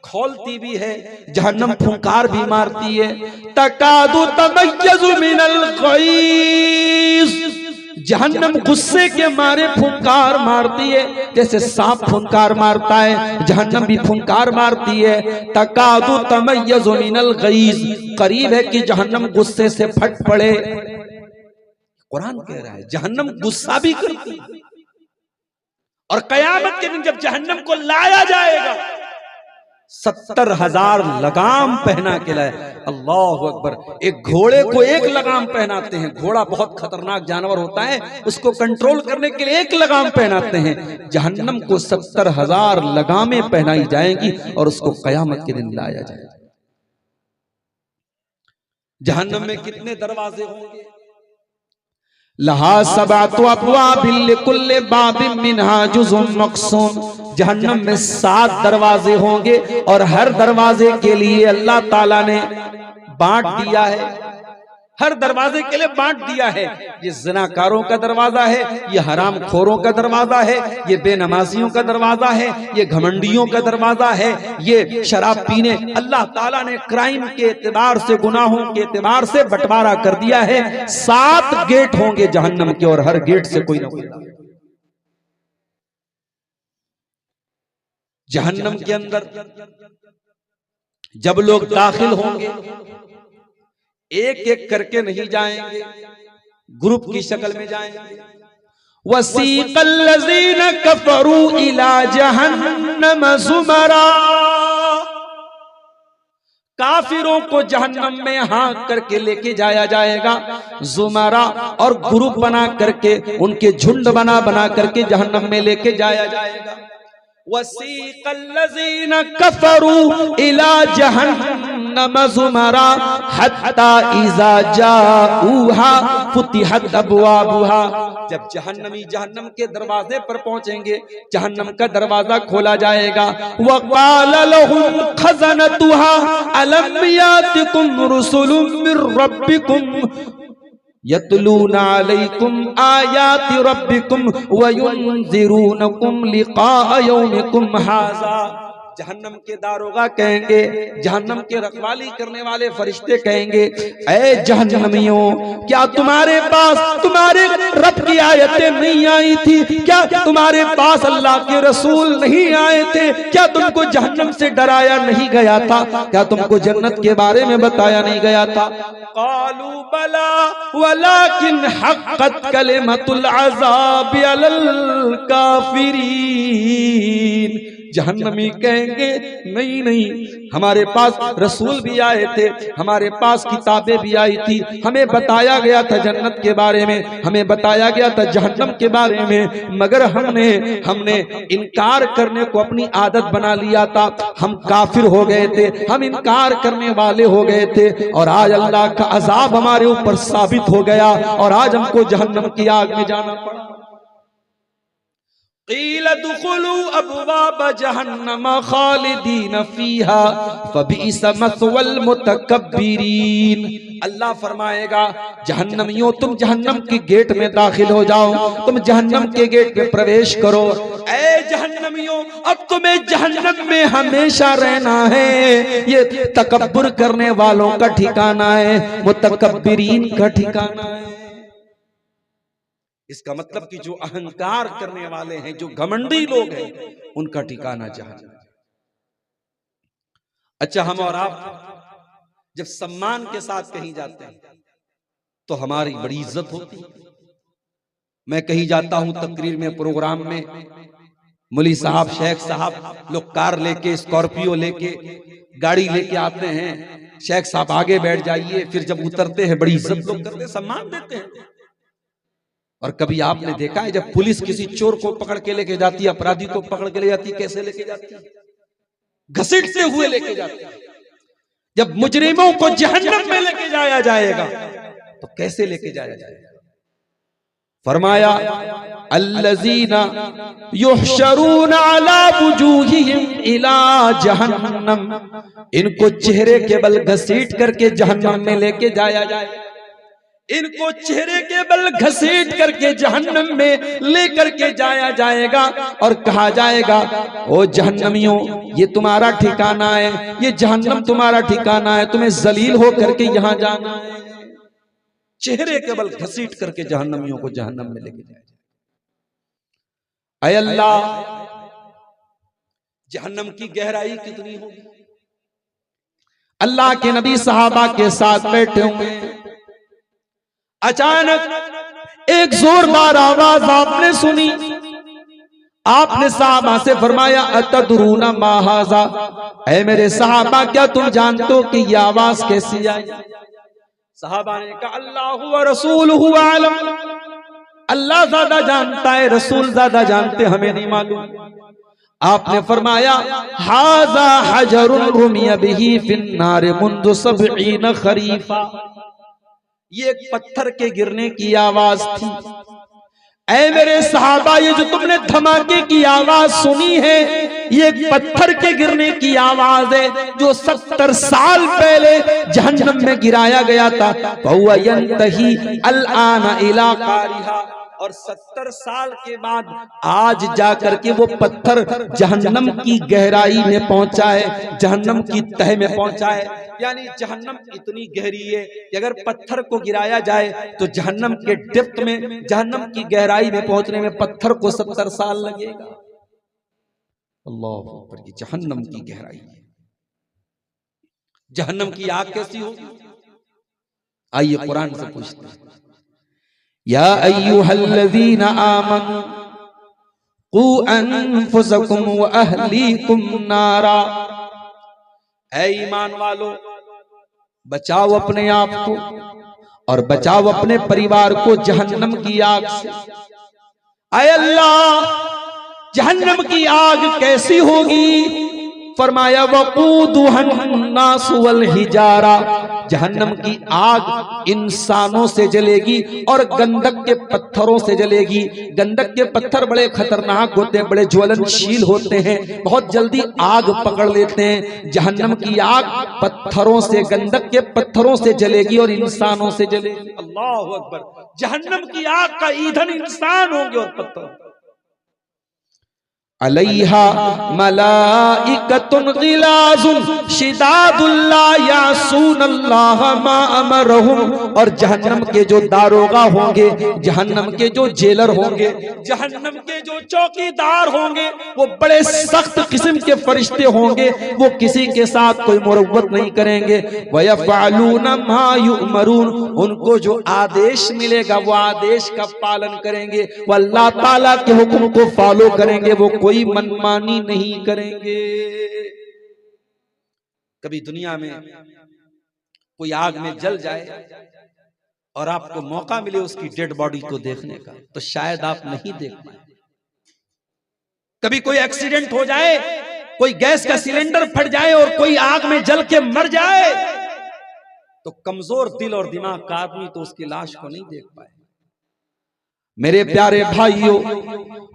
खोलती भी है, जहन्नम फुंकार भी मारती है। तकादु तमय्यज़ु मिनल गैज़, जहन्नम गुस्से के मारे फुंकार मारती है, जैसे सांप फुंकार मारता है, जहन्नम भी फुंकार मारती है। तकादु तमय्यज़ु मिनल गैज़, करीब है कि जहन्नम गुस्से से फट पड़े। कुरान कह रहा है जहन्नम गुस्सा भी करती है। और कयामत के दिन जब जहन्नम को लाया जाएगा 70,000 लगाम पहना के लाए। अल्लाह अकबर। एक घोड़े को एक लगाम पहनाते हैं, घोड़ा बहुत खतरनाक जानवर होता है, उसको कंट्रोल करने के लिए एक लगाम पहनाते हैं। जहन्नम को 70,000 लगामें पहनाई जाएंगी और उसको कयामत के दिन लाया जाएगा। जहन्नम में कितने दरवाजे होंगे? लहा सबातु अब्वाबिन लिकुल्लि बाबिन मिनहा जुज़ुन मक़सूम। जहन्नम में 7 दरवाजे होंगे और हर दरवाजे के लिए अल्लाह ताला ने बांट दिया है, हर दरवाजे के लिए बांट दिया है। ये ज़िनाकारों का दरवाजा है, ये हराम खोरों का दरवाजा है, ये बेनमाजियों का दरवाजा है, ये घमंडियों का दरवाजा है, ये शराब पीने। अल्लाह ताला ने क्राइम के एतबार से, गुनाहों के एतबार से बंटवारा कर दिया है। 7 गेट होंगे जहन्नम के और हर गेट से कोई ना कोई। जहन्नम के अंदर जब लोग दाखिल होंगे, एक एक करके नहीं जाएंगे, ग्रुप की शक्ल में जाएंगे। वसीक़ल लज़ीना कफ़रू इला जहन्नम ज़ुमरा। काफिरों को जहन्नम में हाँक करके लेके जाया जाएगा, ज़ुमरा, और ग्रुप बना करके, उनके झुंड बना बना करके जहन्नम में लेके जाया जाएगा। वसीक़ल लज़ीना कफ़रू इला जहन्नम ज़ुमरा हत्ता इज़ा जाऊहा फुतिहत अब्वाबुहा। जब जहन्नमी जहन्नम के दरवाजे पर पहुंचेंगे, जहन्नम का दरवाजा खोला जाएगा। वक़ाल लहुम खज़नतुहा अलम यातिकुम रुसुलुम मिर रब्बिकुम यतलूना अलैकुम आयाति रब्बिकुम व युनज़िरूनकुम लिक़ा यौमिकुम हाज़ा। जहन्नम के दारोगा कहेंगे, जहन्नम के रखवाली करने वाले फरिश्ते कहेंगे, ऐ जहन्नमियों, क्या तुम्हारे पास तुम्हारे रब की आयतें नहीं आई थी? क्या तुम्हारे पास अल्लाह के रसूल नहीं आए थे? क्या तुमको जहन्नम से डराया नहीं गया था? क्या तुमको जन्नत के बारे में बताया नहीं गया था? क़ालू बला वलाकिन हक़्क़त कलिमतुल अज़ाबि अलल काफ़िरीन। जहन्नमी कहेंगे, नहीं नहीं, हमारे पास रसूल भी आए थे, हमारे पास किताबें भी आई थी, हमें बताया गया था जन्नत के बारे में, हमें बताया गया था जहन्नम के बारे में, मगर हमने इनकार करने को अपनी आदत बना लिया था। हम काफिर हो गए थे, हम इनकार करने वाले हो गए थे, और आज अल्लाह का अजाब हमारे ऊपर साबित हो गया और आज हमको जहन्नम की आग में जाना पड़ा। क़ील दुख़ुलू अब्वाब जहन्नम ख़ालिदीन फ़ीहा फ़बिइस मस्वल मुतकब्बिरीन। अल्लाह फरमाएगा, जहन्नमियों, तुम जहन्नम के गेट में दाखिल हो जाओ, तुम जहन्नम के गेट में प्रवेश करो। ऐ जहन्नमियों, अब तुम्हें जहन्नम में हमेशा रहना है। ये तकब्बुर करने वालों का ठिकाना है, मुतकब्बिरीन का ठिकाना है। इसका मतलब कि जो अहंकार करने वाले हैं, जो घमंडी लोग हैं, उनका ठिकाना जहन्नम। अच्छा, हम और आप जब सम्मान के साथ कहीं जाते हैं तो हमारी बड़ी इज्जत होती है। मैं कहीं जाता हूं तकरीर में, प्रोग्राम में, मुली साहब, शेख साहब लोग कार लेके, स्कॉर्पियो लेके, गाड़ी लेके आते हैं। शेख साहब आगे बैठ जाइए, फिर जब उतरते हैं बड़ी इज्जत लोग करते हैं, सम्मान देते हैं। और कभी आपने देखा है जब पुलिस किसी चोर को पकड़ के लेके जाती है, अपराधी को पकड़ के ले जाती है, कैसे लेके जाती है? घसीटते हुए लेके जाती है। जब मुजरिमों को जहन्नम में लेके जाया जाएगा तो कैसे लेके जाया जाएगा? फरमाया, अल्लज़ीना युहशरूना अला वुजूहिहिम इला जहन्नम। इनको चेहरे के बल घसीट करके जहन्नम में लेके जाया जाएगा। इनको चेहरे के बल घसीट करके जहन्नम में लेकर के जाया जाएगा और कहा जाएगा, ओ जहन्नमियों, ये तुम्हारा ठिकाना है, ये जहन्नम तुम्हारा ठिकाना है, तुम्हें जलील हो करके यहां जाना है। चेहरे के बल घसीट करके जहन्नमियों को जहन्नम में लेके जाया जाएगा। ऐ अल्लाह, जहन्नम की गहराई कितनी होगी? अल्लाह के नबी सहाबा के साथ बैठे हुए, अचानक एक जोरदार आवाज आपने सुनी। आपने सहाबा से फरमाया अतदरूना मा हाज़ा, ऐ मेरे सहाबा क्या तुम जानते हो कि यह आवाज कैसी आई? सहाबा ने कहा अल्लाहु व रसूलुहु आलम, अल्लाह ज्यादा जानता है, रसूल ज्यादा जानते, हमें नहीं मालूम। आपने फरमाया हाज़ा हजरुन रुमिया बिही फिन्नार मुंदु सबईन खरीफा, ये एक पत्थर के गिरने की आवाज थी। ऐ मेरे सहाबा ये जो तुमने धमाके की आवाज सुनी है, ये एक पत्थर के गिरने की आवाज है जो 70 साल पहले जहन्नम में गिराया गया था। वहुवा यंतही अलआन इला कारिहा, और 70 साल के बाद आज जाकर के वो पत्थर जहन्नम की गहराई में पहुंचा है, जहन्नम की तह में पहुंचा है। यानी जहन्नम इतनी गहरी है कि अगर पत्थर को गिराया जाए तो जहन्नम के डेप्थ में, जहन्नम की गहराई में पहुंचने में पत्थर को 70 साल लगेगा। अल्लाह अकबर, की जहन्नम की गहराई है। जहन्नम की आग कैसी होगी? आइए कुरान से पूछते हैं। या अय्युहल्लज़ीना आमनू कू अनफुसकुम व अहलीकुम नारा, ऐ ईमान वालो बचाओ अपने आप को और बचाओ अपने परिवार को जहन्नम की आग से। ऐ अल्लाह, जहन्नम की आग कैसी होगी? फरमाया वक़ूदुहन्नास वल हिजारा, जहन्नम की आग इंसानों से जलेगी और गंधक के पत्थरों से जलेगी। गंधक के पत्थर बड़े खतरनाक होते हैं, बड़े ज्वलनशील होते हैं, बहुत जल्दी आग पकड़ लेते हैं। जहन्नम की आग पत्थरों से, गंधक के पत्थरों से जलेगी और इंसानों से जलेगी। अल्लाहु अकबर, जहन्नम की आग का ईंधन इंसान होंगे और पत्थर। अलैहा मलाइकतुन गिलाजुन शिदादुन ला यासूनल्लाह मा अमरहुम, और जहन्नम के जो दारोगा होंगे, जहन्नम के जो जेलर होंगे, जहन्नम के जो चौकीदार होंगे, वो बड़े सख्त किस्म के फरिश्ते होंगे। वो किसी के साथ कोई मुरव्वत नहीं करेंगे। वयफ़अलून मा युअमरून, उनको जो आदेश मिलेगा वो आदेश का पालन करेंगे। वो अल्लाह ताला के हुक्म को फॉलो करेंगे, वो कोई मनमानी नहीं करेंगे। कभी दुनिया में कोई आग में जल जाए और आपको मौका मिले उसकी डेड बॉडी को देखने का, तो शायद आप नहीं देख पाए। कभी कोई एक्सीडेंट हो जाए, कोई गैस का सिलेंडर फट जाए और कोई आग में जल के मर जाए, तो कमजोर दिल और दिमाग का आदमी तो उसकी लाश को नहीं देख पाए। मेरे प्यारे भाइयों,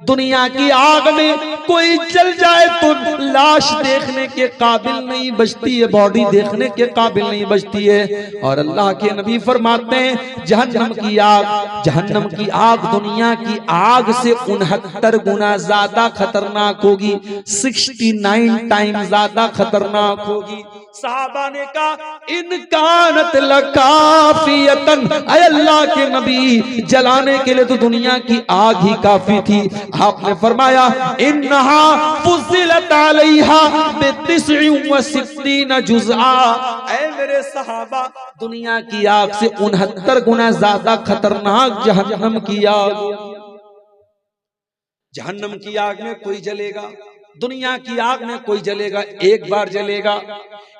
दुनिया की आग में कोई जल जाए तो लाश देखने के काबिल नहीं बचती है, बॉडी देखने के काबिल नहीं बचती है। और अल्लाह के नबी फरमाते हैं जहन्नम की आग, जहन्नम की आग दुनिया की आग से 69 गुना ज्यादा खतरनाक होगी, 69 टाइम ज्यादा खतरनाक होगी। सहाबा ने कहा इन कानत लकाफियतन, ऐ अल्लाह के नबी जलाने के लिए तो दुनिया की आग ही काफी थी। आपने फरमाया इन्नहा फुज़िलत अलैहा बि69 जुज़आ, ऐ मेरे सहाबा दुनिया की आग से 69 गुना ज्यादा खतरनाक जहन्नम की आग। जहन्नम की आग में कोई जलेगा, दुनिया की आग में कोई जलेगा, एक बार जलेगा,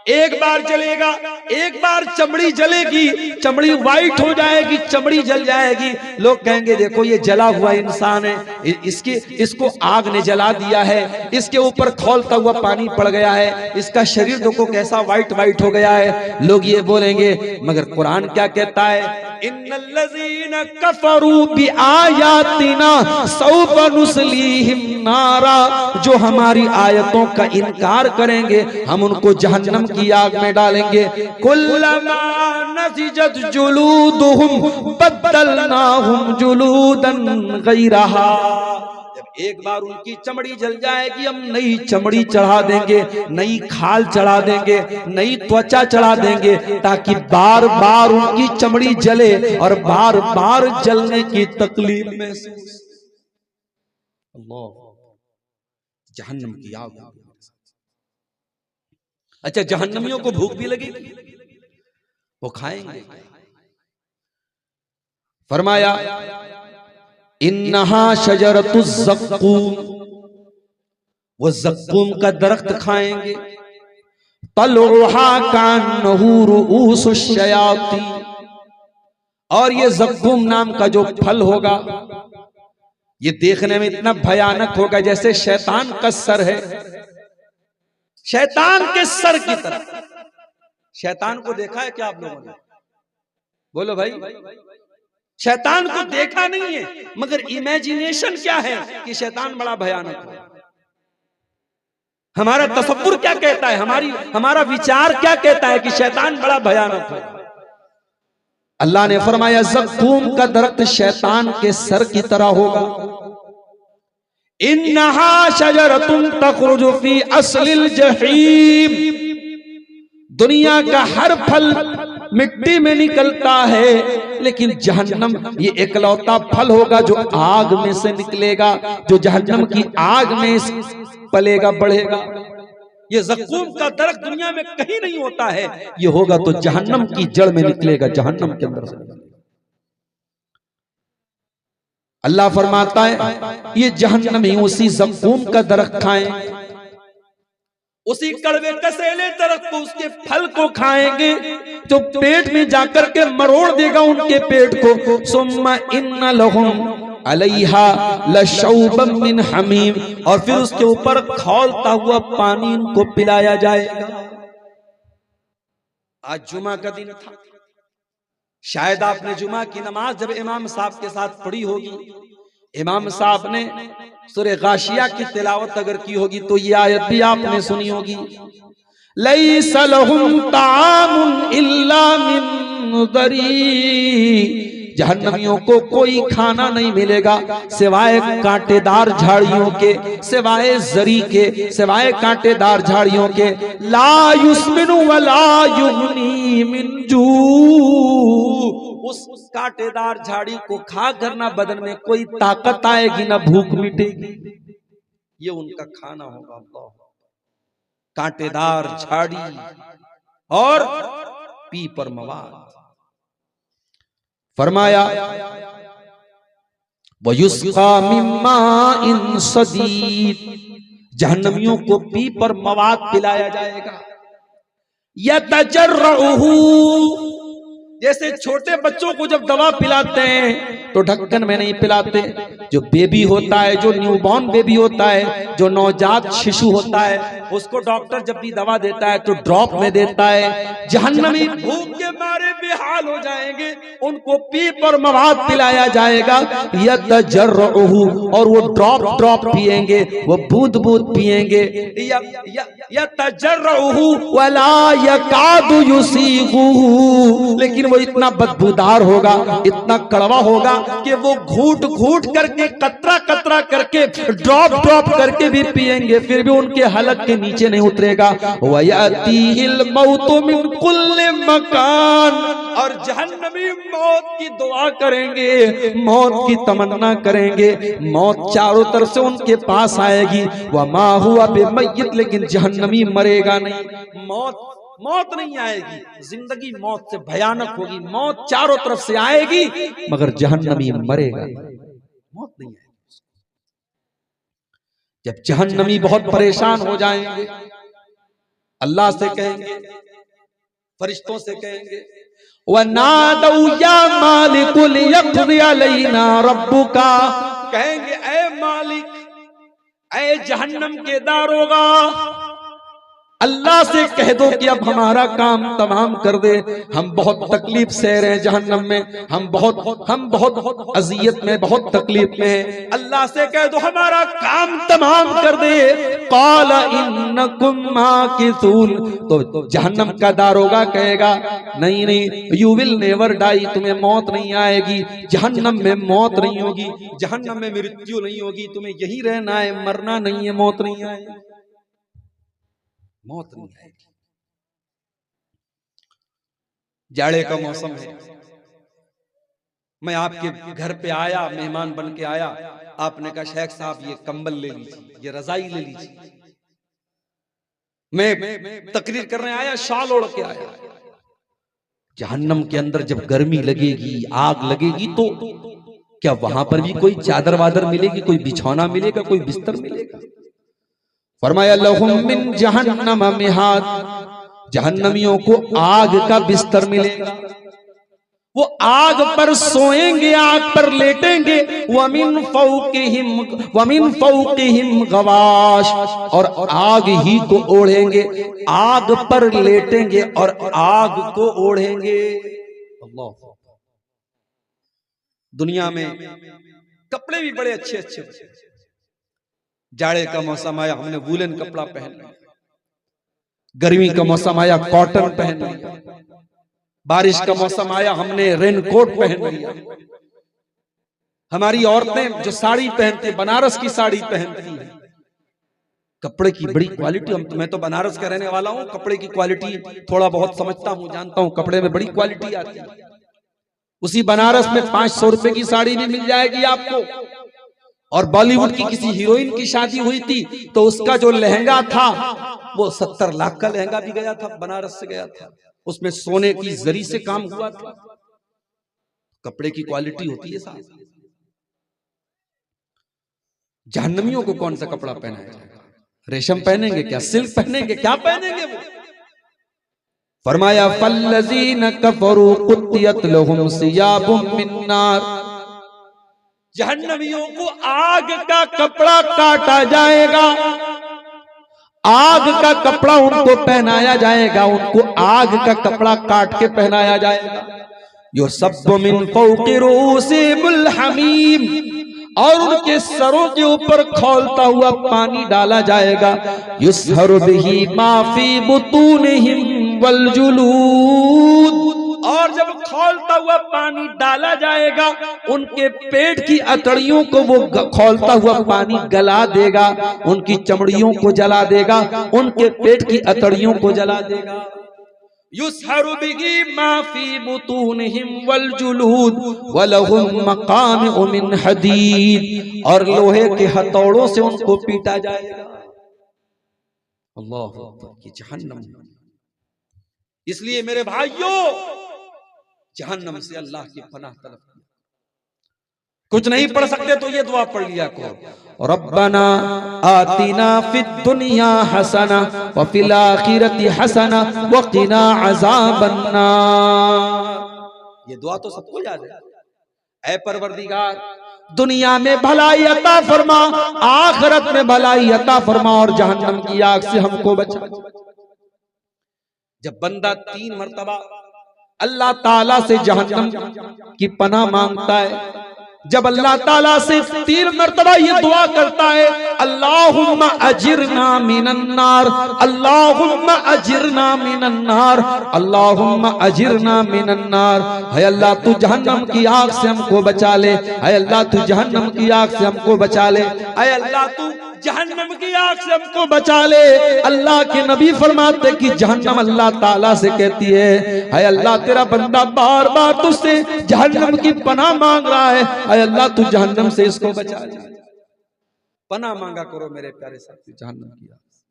एक बार जलेगा, एक बार चमड़ी जलेगी, चमड़ी वाइट हो जाएगी, चमड़ी जल जाएगी। लोग कहेंगे देखो ये जला हुआ इंसान है, इसको आग ने जला दिया है, इसके ऊपर खौलता हुआ पानी पड़ गया है, इसका शरीर देखो कैसा वाइट वाइट हो गया है। लोग ये बोलेंगे, मगर कुरान क्या कहता है? इन्नल्लज़ीना कफरू बिआयातिना सौफ नुस्लीहिम नारा, जो हमारी आयतों का इनकार करेंगे हम उनको जहन्नम की आग में डालेंगे। कुल्लमा नज़िजत जुलूदुहुम बद्दलनाहुम जुलूदन गैरहा, जब एक बार उनकी चमड़ी जल जाएगी हम नई चमड़ी चढ़ा देंगे, नई खाल चढ़ा देंगे, नई त्वचा चढ़ा देंगे, ताकि बार बार उनकी चमड़ी जले और बार बार जलने की तकलीफ महसूस। अल्लाह, जहन्नम की आग। अच्छा, जहन्नमियों को भूख भी लगेगी, वो खाएंगे। फरमाया इन्नहा शजरतुज़ ज़क़ूम, वो ज़क्कूम का दरख्त खाएंगे, तलउहा कान्नहू रुऊसुश शयातीन, और ये ज़क्कूम नाम का जो फल होगा ये देखने में इतना भयानक होगा जैसे शैतान का सर है, शैतान के सर की तरह। शैतान को देखा है क्या आप लोगों ने? बोलो भाई, शैतान को देखा नहीं है, मगर इमेजिनेशन क्या है कि शैतान बड़ा भयानक है। हमारा तसव्वुर क्या कहता है, हमारा विचार क्या कहता है कि शैतान बड़ा भयानक है। अल्लाह ने फरमाया ज़क्कूम का दरख्त शैतान के सर की तरह होगा। इन्नहा शजरतुन तखरुजु फी अस्लिल जहीम, दुनिया का हर फल मिट्टी में निकलता है, लेकिन जहन्नम ये एकलौता फल होगा जो आग में से निकलेगा, जो जहन्नम की आग में पलेगा बढ़ेगा। ये ज़क्कूम का दरख्त दुनिया में कहीं नहीं होता है, ये होगा तो जहन्नम की जड़ में निकलेगा, जहन्नम के अंदर से। अल्लाह फरमाता है ये जहन्नमी उसी ज़क्कूम का दरख्त खाएं, उसी कड़वे कसेले दरख्त को, उसके फल को खाएंगे तो पेट में जाकर के मरोड़ देगा उनके पेट को। सुम्मा इन्ना लहुम अलैहा लशौबम मिन हमीम, और फिर उसके ऊपर खौलता हुआ पानी उनको पिलाया जाएगा। आज जुमा का दिन था, शायद आपने जुमा की नमाज जब इमाम साहब के साथ पढ़ी होगी, इमाम साहब ने सूरह गाशिया की तिलावत अगर की होगी तो ये आयत भी आपने सुनी होगी, लैसा लहुम तामुन इल्ला मिन दरी, जहन्नमियों को कोई खाना नहीं मिलेगा सिवाय कांटेदार झाड़ियों के, सिवाय जरी के, सिवाय कांटेदार झाड़ियों के। ला युस्मिनु वला युगनी मिन जू, उस कांटेदार झाड़ी को खा कर ना बदन में कोई ताकत आएगी ना भूख मिटेगी, ये उनका खाना होगा। अल्लाह, कांटेदार झाड़ी और पीपर मवाद। फरमाया वयुस्का मिम्मा इन सदीद, जहन्नमियों को पीपर मवाद पिलाया जाएगा। यतजर्रुहु, जैसे छोटे बच्चों को जब दवा पिलाते हैं तो ढक्कन में नहीं पिलाते, जो बेबी होता है, जो न्यूबॉर्न बेबी होता है, जो नवजात शिशु होता है, उसको डॉक्टर जब भी दवा देता है तो ड्रॉप में देता है। जहन्नमी भूख के मारे बेहाल हो जाएंगे, उनको पीपर मवाद पिलाया जाएगा। यतजर्रुहु, और वो ड्रॉप ड्रॉप पिएंगे, वो बूंद बूंद पिएंगे। यतजर्रुहु वला यकादु युसीगुहु, लेकिन वो इतना बदबूदार होगा, इतना कड़वा होगा कि वो घूट घूट करके, कतरा कतरा करके, ड्रॉप ड्रॉप करके भी पिएंगे, फिर भी उनके हलक के नीचे नहीं उतरेगा। वयातीहिल मौतु मिन कुल्लि मकान, और जहन्नमी मौत की दुआ करेंगे, मौत की तमन्ना करेंगे, मौत चारों तरफ से उनके पास आएगी। वमा हुआ बिमय्यित, लेकिन जहन्नमी मरेगा नहीं, मौत नहीं आएगी। जिंदगी मौत से भयानक होगी, मौत चारों तरफ से आएगी मगर जहन्नमी मरेगा, मौत नहीं आएगी। जब जहन्नमी बहुत परेशान हो जाएंगे, अल्लाह से कहेंगे, फरिश्तों से कहेंगे, वनादौ या मालिकु लियक़्ज़ि अलैना रब्बुका, कहेंगे ऐ मालिक, ऐ जहन्नम के दारोगा, अल्लाह से कह दो कि अब हमारा काम तमाम कर दे, हम बहुत तकलीफ सह रहे हैं जहन्नम में, हम बहुत अजियत में, बहुत तकलीफ में हैं, अल्लाह से कह दो हमारा काम तमाम कर दे। क़ाल इन्नकुम माकिसून, तो जहन्नम का दारोगा कहेगा नहीं नहीं, यू विल नेवर डाई, तुम्हें मौत नहीं आएगी, जहन्नम में मौत नहीं होगी, जहन्नम में मृत्यु नहीं होगी, तुम्हें यही रहना है, मरना नहीं है, मौत नहीं आएगी, मौत नहीं आएगी। जाड़े का मौसम है, मैं आपके घर पे आया, मेहमान बन के आया, आपने कहा शेख साहब ये कंबल ले लीजिए, ये रजाई ले लीजिए। मैं तकरीर करने आया, शाल ओढ़ के आया। जहन्नम के अंदर जब गर्मी लगेगी, आग लगेगी, तो क्या वहां पर भी कोई चादर वादर मिलेगी, कोई बिछौना मिलेगा, कोई बिस्तर मिलेगा? फरमाया लहुम मिन जहन्नम मिहाद, जहन्नमियों को आग का बिस्तर मिलेगा, वो आग पर सोएंगे, आग पर लेटेंगे। वमिन फौकिहिम गवाश, और आग ही को ओढ़ेंगे, आग पर लेटेंगे और आग को ओढ़ेंगे। अल्लाह। दुनिया में कपड़े भी बड़े अच्छे अच्छे, जाड़े का मौसम आया हमने वूलन कपड़ा पहन लिया, गर्मी का मौसम आया कॉटन पहन लिया, बारिश का मौसम आया हमने रेनकोट पहन लिया। हमारी औरतें जो साड़ी पहनती, बनारस की साड़ी पहनती है, कपड़े की बड़ी क्वालिटी। मैं तो बनारस का रहने वाला हूं, कपड़े की क्वालिटी थोड़ा बहुत समझता हूं, जानता हूं, कपड़े में बड़ी क्वालिटी आती है। उसी बनारस में 500 रुपए की साड़ी भी मिल जाएगी आपको। और बॉलीवुड की किसी हीरोइन की शादी हुई थी तो उसका जो लहंगा था वो 70 लाख का लहंगा भी गया था, बनारस से गया था, उसमें सोने की जरी से काम हुआ था। कपड़े की क्वालिटी होती है साहब। जहन्नमियों को कौन सा कपड़ा पहनाया जाएगा? रेशम पहनेंगे क्या? सिल्क पहनेंगे क्या? पहनेंगे वो? फरमाया फल्लज़ीन कफरू कुत्तियत लहुम सियाबुम मिन नार, जहन्नमियों को आग का कपड़ा काटा जाएगा, आग का कपड़ा उनको पहनाया जाएगा, उनको आग का कपड़ा काट के पहनाया जाएगा। युसब्बु मिन फौक़ि रूसिहिमुल हमीम, और उनके सरों के ऊपर खौलता हुआ पानी डाला जाएगा। युसहरु बिही मा फी बुतूनिहिम वल जुलूद, और जब खौलता हुआ पानी डाला जाएगा उनके पेट की अतड़ियों को वो खौलता हुआ पानी गला देगा, उनकी चमड़ियों को जला देगा, उनके पेट की अतड़ियों को जला देगा। युसहरु बिही मा फी बुतूनिहिम वल जुलूद वलहुम मकामिउ मिन हदीद, और लोहे के हथौड़ों से उनको पीटा जाएगा। अल्लाह अकबर, ये जहन्नम। इसलिए मेरे भाइयों, जहन्नम से अल्लाह की पनाह तलब। कुछ नहीं पढ़ सकते तो ये दुआ पढ़ लिया करो, रब्बना आतिना फिद दुनिया हसना व फिल आखिरति हसना व क़िना अज़ाबन नार। ये दुआ तो सबको याद है। ऐ परवरदिगार, दुनिया में भलाई अता फरमा, आखिरत में भलाई अता फरमा, और जहन्नम की आग से हमको बचा। जब बंदा 3 मरतबा अल्लाह ताला से जहन्नम की पनाह मांगता है, जब अल्लाह ताला से 3 मरतबा ये दुआ करता है, अल्लाहुम्मा अजिरना मिनन नार, अल्लाहुम्मा अजिरना मिनन नार, अल्लाहुम्मा अजिरना मिनन नार। है अल्लाह तू जहन्नम की आग से हमको बचा ले, है अल्लाह तू जहन्नम की आग से हमको बचा ले, है अल्लाह तू जहन्नम की आग से हमको बचा ले। अल्लाह के नबी फरमाते कि जहन्नम अल्लाह ताला से कहती है अल्लाह तेरा बंदा बार बार तुझसे जहन्नम की पनाह मांग रहा है अल्लाह तू जहन्नम से इसको बचा ले। पनाह मांगा करो मेरे प्यारे साथी जहन्नम की आग से।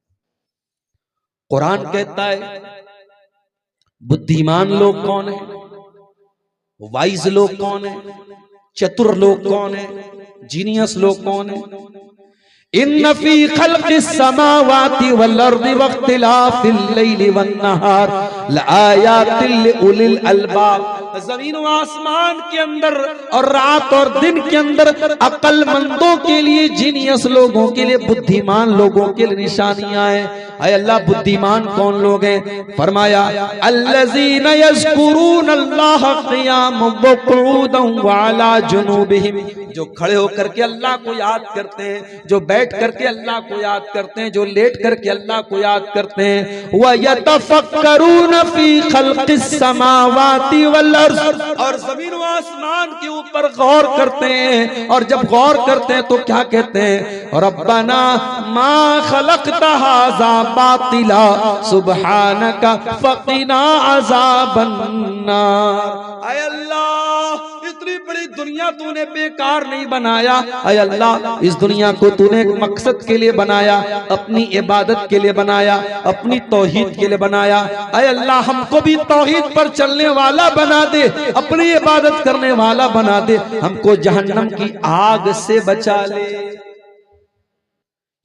कुरान कहता है बुद्धिमान लोग कौन है, वाइज लोग कौन है, चतुर लोग कौन है, जीनियस लोग कौन है। इन्न फी खल्क़िस समावाति वल अर्दि वख्तिलाफिल लैलि वन नहार लआयातिल लिउलिल अलबाब। जमीन व आसमान के अंदर और रात और दिन के अंदर अक्लमंदों के लिए, जीनियस लोगों के लिए, बुद्धिमान लोगों के लिए निशानियां हैं। ऐ अल्लाह बुद्धिमान कौन लोग हैं? फरमाया अल्लज़ीना यज़्कुरून अल्लाह क़ियामन व क़ुऊदन व अला जुनूबिहिम, जो खड़े होकर के अल्लाह को याद करते हैं, जो बैठ करके अल्लाह को याद करते हैं, जो लेट करके अल्लाह को याद करते हैं। व यतफक्करून फी खल्क़िस समावाति वल अर्ज़, और ज़मीन व आसमान के ऊपर गौर करते हैं। और जब गौर करते हैं तो क्या कहते हैं? रब्बना मा खलक़्ता हाज़ा बातिला सुब्हानका फ़क़िना अज़ाबन नार। ऐ अल्लाह इतनी बड़ी दुनिया तूने बेकार नहीं बनाया। ऐ अल्लाह इस दुनिया को तूने एक मकसद के लिए बनाया, अपनी इबादत के लिए बनाया, अपनी तौहीद के लिए बनाया। ऐ अल्लाह हमको भी तौहीद पर चलने वाला बना दे, अपनी इबादत करने वाला बना दे, हमको जहन्नम की आग से बचा ले।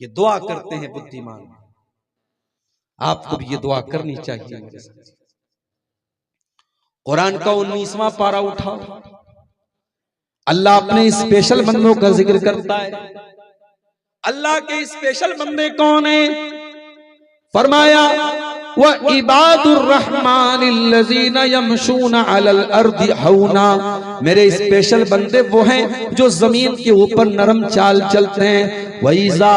ये दुआ करते हैं बुद्धिमान। आपको भी ये दुआ करनी चाहिए मेरे साथ। कुरान का 19वां पारा उठाओ, अल्लाह अपने स्पेशल बंदों का जिक्र करता है। अल्लाह के स्पेशल बंदे कौन है? फरमाया व इबादुर रहमानिल्लज़ीना यमशूना अलल अर्दि हौना, मेरे स्पेशल बंदे वो हैं जो जमीन के ऊपर नरम चाल चलते हैं। वइज़ा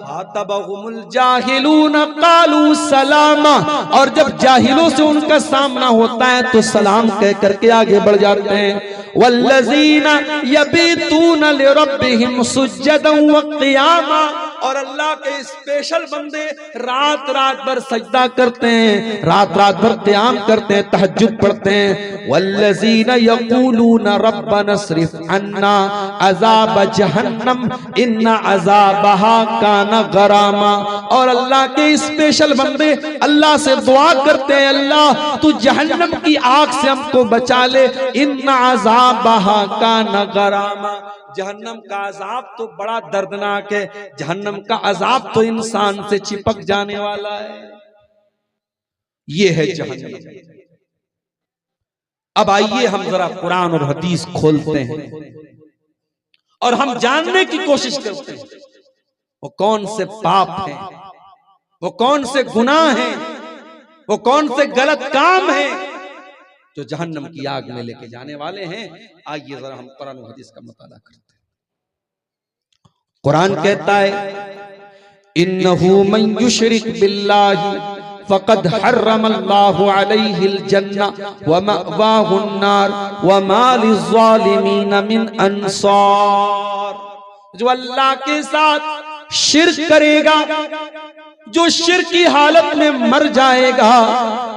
खातबहुमुल जाहिलून कालू सलामा, और जब जाहिलों से उनका सामना होता है तो सलाम कह करके आगे बढ़ जाते हैं। वल्लज़ीना यबीतूना लिरब्बिहिम सुज्जदन व क़ियामा, और अल्लाह के स्पेशल बंदे रात रात भर सजदा करते हैं, रात रात भर क़याम करते हैं, तहज्जुद पढ़ते हैं। वल्लज़ीना यक़ूलूना रब्बना स्रिफ अन्ना अज़ाब जहन्नम इन्ना अज़ाबहा काना गरामा, और अल्लाह के स्पेशल बंदे अल्लाह से दुआ करते हैं, अल्लाह तू जहन्नम की आग से हमको बचा ले, इन्ना अज़ाबहा काना गरामा, जहन्नम का अजाब तो बड़ा दर्दनाक है, जहन्नम का अजाब तो इंसान से चिपक जाने वाला है। ये है जहन्नम। अब आइए हम जरा कुरान और हदीस खोलते हैं और हम जानने की कोशिश करते हैं वो कौन से पाप हैं, वो कौन से गुनाह हैं, वो कौन से गलत काम हैं जो जहन्नम की आग में लेके जाने वाले हैं। आइए जरा हम कुरान और हदीस का मुताला करते हैं। कुरान कहता है इन्नहु मन युशरिक बिल्लाहि फ़क़द हर्रमल्लाहु अलैहिल जन्ना व मअवाहुन नार व मा लिज़्ज़ालिमीन मिन अंसार, जो अल्लाह के साथ शिर्क करेगा, जो शिर्क की हालत में मर जाएगा,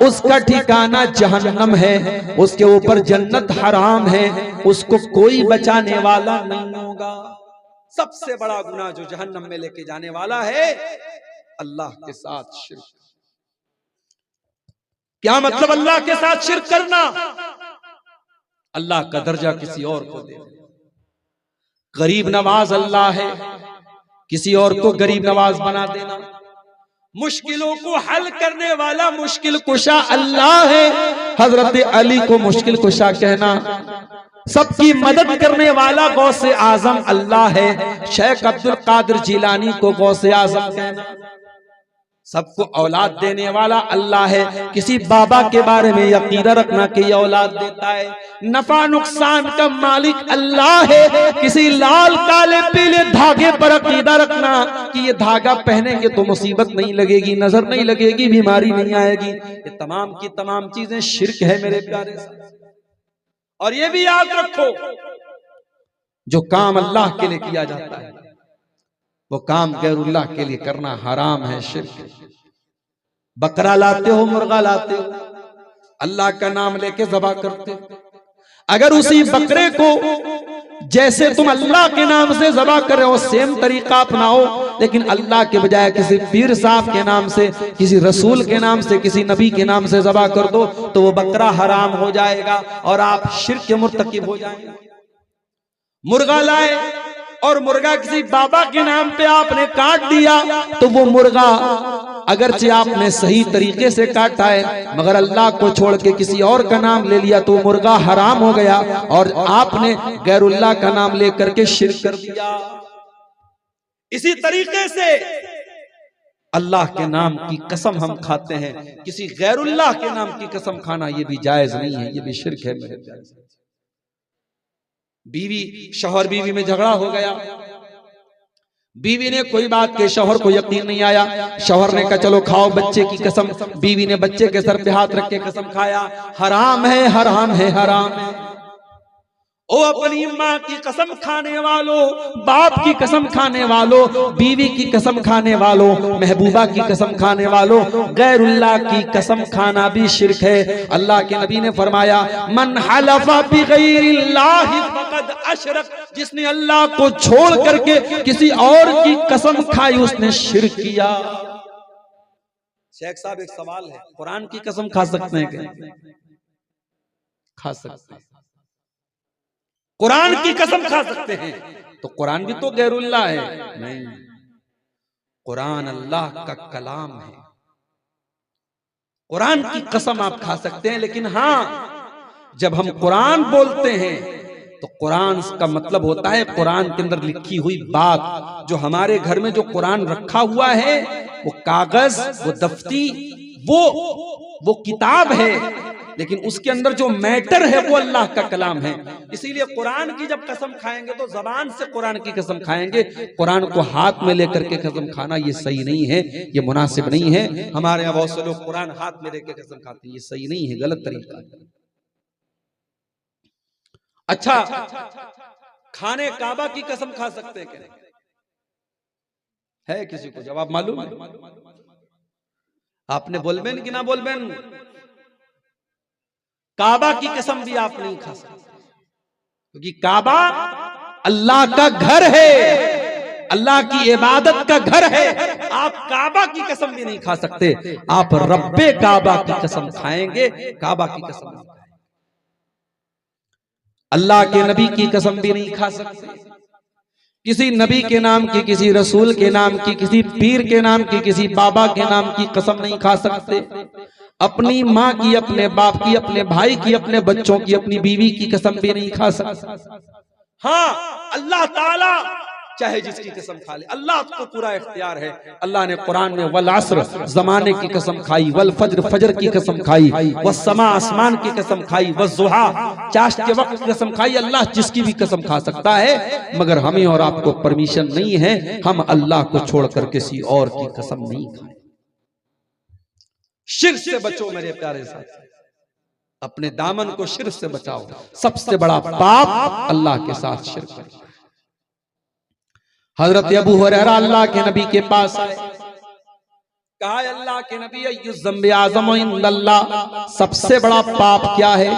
उसका ठिकाना जहन्नम है, उसके ऊपर जन्नत हराम है, उसको कोई बचाने वाला नहीं होगा। सबसे बड़ा गुनाह जो जहन्नम में लेके जाने वाला है अल्लाह के साथ शिर्क। क्या मतलब अल्लाह के साथ शिर्क करना? अल्लाह का दर्जा किसी और को दे, गरीब नवाज अल्लाह है, किसी और को गरीब नवाज बना देना, मुश्किलों को हल करने वाला मुश्किल कुशा अल्लाह है, हजरत अली को मुश्किल कुशा कहना, सबकी मदद करने वाला गौसे आजम अल्लाह है, शेख अब्दुल कादिर जिलानी को गौसे आजम कहना, सबको औलाद देने वाला अल्लाह है। किसी बाबा के बारे में यकीन रखना कि ये औलाद देता है, नफा नुकसान का मालिक अल्लाह है। किसी लाल काले पीले धागे पर अकीदा रखना कि ये धागा पहनेंगे तो मुसीबत नहीं लगेगी, नजर नहीं लगेगी, बीमारी नहीं आएगी, ये तमाम की तमाम चीजें शिर्क है मेरे प्यारे साथ। और ये भी याद रखो जो काम अल्लाह के लिए किया जाता है वो काम गैरुल्लाह के लिए करना हराम है, शिर्क। बकरा लाते हो, मुर्गा लाते हो, अल्लाह का नाम लेके ज़बा करते हो, अगर उसी बकरे को जैसे तुम अल्लाह के नाम से ज़बा कर रहे हो सेम तरीका अपनाओ, लेकिन अल्लाह के बजाय किसी पीर साहब के नाम से, किसी रसूल के नाम से, किसी नबी के नाम से ज़बा कर दो तो वो बकरा हराम हो जाएगा और आप शिर्क के मुर्तकिब हो जाएंगे। मुर्गा लाए और मुर्गा किसी बाबा के नाम पे आपने काट दिया तो वो मुर्गा अगरचे आपने सही तरीके से काटा है मगर अल्लाह को छोड़ के किसी और का नाम ले लिया तो मुर्गा हराम हो गया और आपने गैरुल्लाह का नाम लेकर के शिर्क कर दिया। इसी तरीके से अल्लाह के नाम की कसम हम खाते हैं, किसी गैरुल्लाह के नाम की कसम खाना ये भी जायज नहीं है, ये भी शिर्क है मेरे प्यारे। बीवी शौहर बीवी में झगड़ा हो गया, बीवी ने कोई बात के शौहर को यकीन नहीं आया, शौहर ने कहा चलो खाओ बच्चे की कसम, बीवी ने बच्चे के सर पे हाथ रख के कसम खाया, हराम है हराम है हराम है। ओ अपनी माँ की कसम खाने वालों, बाप की कसम खाने वालों, बीवी की कसम खाने वालों, महबूबा की कसम खाने वालों, गैरुल्लाह की कसम खाना भी शिर्क है। अल्लाह के नबी ने फरमाया मन हलफा बिगैरिल्लाहि फक़द अशरक, जिसने अल्लाह को छोड़ करके किसी और की कसम खाई उसने शिर्क किया। शेख साहब एक सवाल है, कुरान की कसम खा सकते हैं क्या? खा सकते हैं। कुरान की कसम खा सकते हैं तो कुरान भी तो गैरुल्लाह है? नहीं। कुरान अल्लाह का कलाम है। कुरान की कसम आप खा सकते हैं, लेकिन हां, जब हम कुरान बोलते हैं तो कुरान का मतलब होता है कुरान के अंदर लिखी हुई बात। जो हमारे घर में जो कुरान रखा हुआ है वो कागज, वो दफ्ती, वो किताब है, लेकिन उसके अंदर जो मैटर है वो अल्लाह का कलाम है। इसीलिए कुरान की जब कसम खाएंगे तो जबान से कुरान की कसम खाएंगे। कुरान को हाथ में लेकर के कसम खाना ये सही नहीं है, ये मुनासिब नहीं है। हमारे यहाँ बहुत से लोग कुरान हाथ में लेकर कसम खाते हैं, ये सही नहीं है, गलत तरीका। अच्छा, खाने काबा की कसम खा सकते हैं क्या? है किसी को जवाब मालूम है? आपने बोलबेन कि ना बोलबेन? काबा की कसम भी आप नहीं खा सकते, क्योंकि काबा अल्लाह का घर है, अल्लाह की इबादत का घर है। आप काबा की कसम भी नहीं खा सकते, आप रब्बे काबा की कसम खाएंगे, काबा की कसम नहीं खाएंगे। अल्लाह के नबी की कसम भी नहीं खा सकते, किसी नबी के नाम की, किसी रसूल के नाम की, किसी पीर के नाम की, किसी बाबा के नाम की कसम नहीं खा सकते। अपनी माँ की, अपने बाप की, अपने भाई की, अपने बच्चों की, अपनी बीवी की कसम भी नहीं खा सकते। हाँ, अल्लाह ताला चाहे जिसकी कसम खा ले, अल्लाह को पूरा इख्तियार है। अल्लाह ने कुरान में वल अस्र, जमाने की कसम खाई, वल फज्र, फजर की कसम खाई, वस समा, आसमान की कसम खाई, वस जुहा, चाश के वक्त की कसम खाई। अल्लाह जिसकी भी कसम खा सकता है, मगर हमें और आपको परमिशन नहीं है, हम अल्लाह को छोड़कर किसी और की कसम नहीं खाएं। शिर्क से बचो मेरे प्यारे साथी, अपने दामन को शिर्क से बचाओ। सबसे बड़ा पाप अल्लाह के साथ शिर्क है। हजरत अबू हुरैरा अल्लाह के नबी के पास आए, कहा अल्लाह के नबी, अय्युज़्ज़म्बि आज़म इंदल्लाह, सबसे बड़ा पाप क्या है?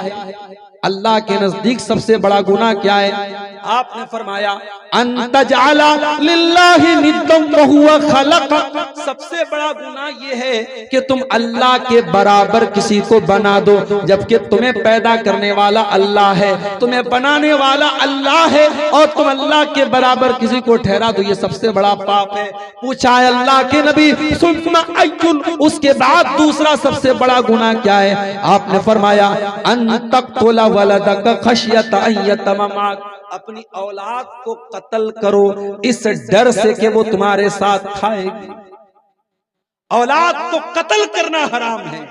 अल्लाह के नजदीक सबसे बड़ा गुनाह क्या है? आपने फरमाया अंतजाला लिल्लाहि निद्दम व हुवा खलक, सबसे बड़ा गुनाह ये है कि तुम अल्लाह के बराबर किसी को बना दो, जबकि तुम्हें पैदा करने वाला अल्लाह है, तुम्हें बनाने वाला अल्लाह है, और तुम अल्लाह के बराबर किसी को ठहरा दो। ये सबसे बड़ा पाप है। पूछा है अल्लाह के नबी, सुम्मा अय्युन, उसके बाद दूसरा सबसे बड़ा गुनाह क्या है? आपने फरमाया अन तक़तुला वलदक खशियत अन यतममाक, अपनी औलाद को कत्ल करो इस डर से कि वो तुम्हारे साथ खाएगी। औलाद को कत्ल करना हराम है।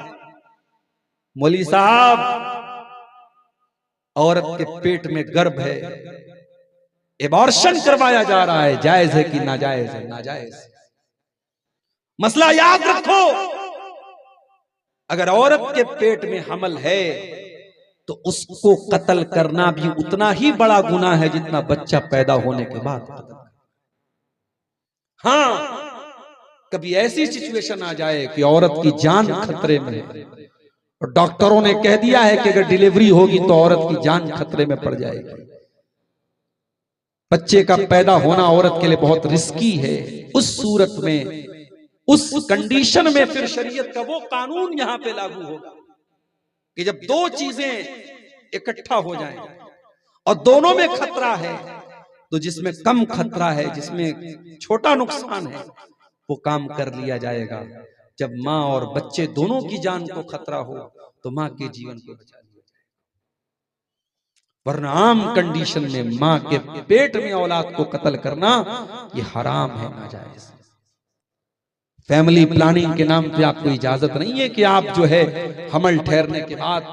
मौली साहब, औरत के पेट में गर्भ है, एबॉर्शन करवाया जा रहा है, जायज है कि नाजायज है? नाजायज। मसला याद रखो, अगर औरत के पेट में हमल है तो उसको कत्ल करना भी उतना ही बड़ा गुनाह है जितना बच्चा पैदा होने के बाद। हाँ, कभी ऐसी सिचुएशन आ जाए कि औरत की जान खतरे में है और डॉक्टरों ने कह दिया है कि अगर डिलीवरी होगी तो औरत की जान खतरे में पड़ जाएगी। बच्चे का पैदा होना औरत के लिए बहुत रिस्की है। उस सूरत में, उस कंडीशन में फिर शरीयत का वो कानून यहां पे लागू होगा कि जब दो चीजें इकट्ठा हो जाएं और दोनों में खतरा है, तो जिसमें कम खतरा है, जिसमें छोटा नुकसान है, वो काम कर लिया जाएगा। जब माँ और बच्चे दोनों की जान को खतरा हो तो माँ के जीवन को बचा लिया जाएगा, वरना आम कंडीशन में माँ के पेट में औलाद को कत्ल करना ये हराम है, नाजायज। फैमिली प्लानिंग के नाम पे आपको इजाजत नहीं है कि आप जो है हमल ठहरने के बाद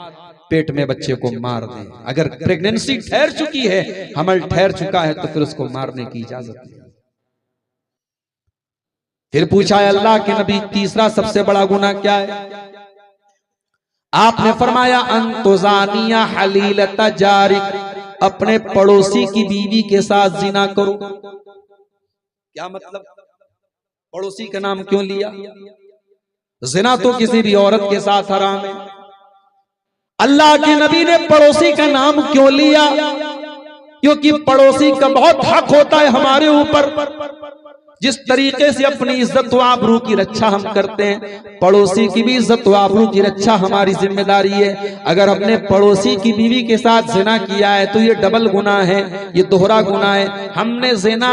पेट में बच्चे को मार दें। अगर प्रेगनेंसी ठहर चुकी है, हमल ठहर चुका है, तो फिर उसको मारने की इजाजत नहीं। फिर पूछा है अल्लाह के नबी, तीसरा सबसे बड़ा गुनाह क्या है? आपने फरमाया अंतुजानिया हलीलता जारिक, अपने पड़ोसी की बीवी के साथ जिना करो। क्या मतलब? पड़ोसी का नाम क्यों लिया? जिना तो किसी भी औरत के साथ हराम है। अल्लाह के नबी ने पड़ोसी का नाम क्यों लिया? क्योंकि पड़ोसी का बहुत हक होता है हमारे ऊपर। जिस तरीके से अपनी इज्जत व आबरू की रक्षा हम करते हैं, पड़ोसी की भी इज्जत व आबरू की रक्षा हमारी जिम्मेदारी है। अगर हमने पड़ोसी की बीवी के साथ जिना किया है तो ये डबल गुनाह है, ये दोहरा गुनाह है। हमने जिना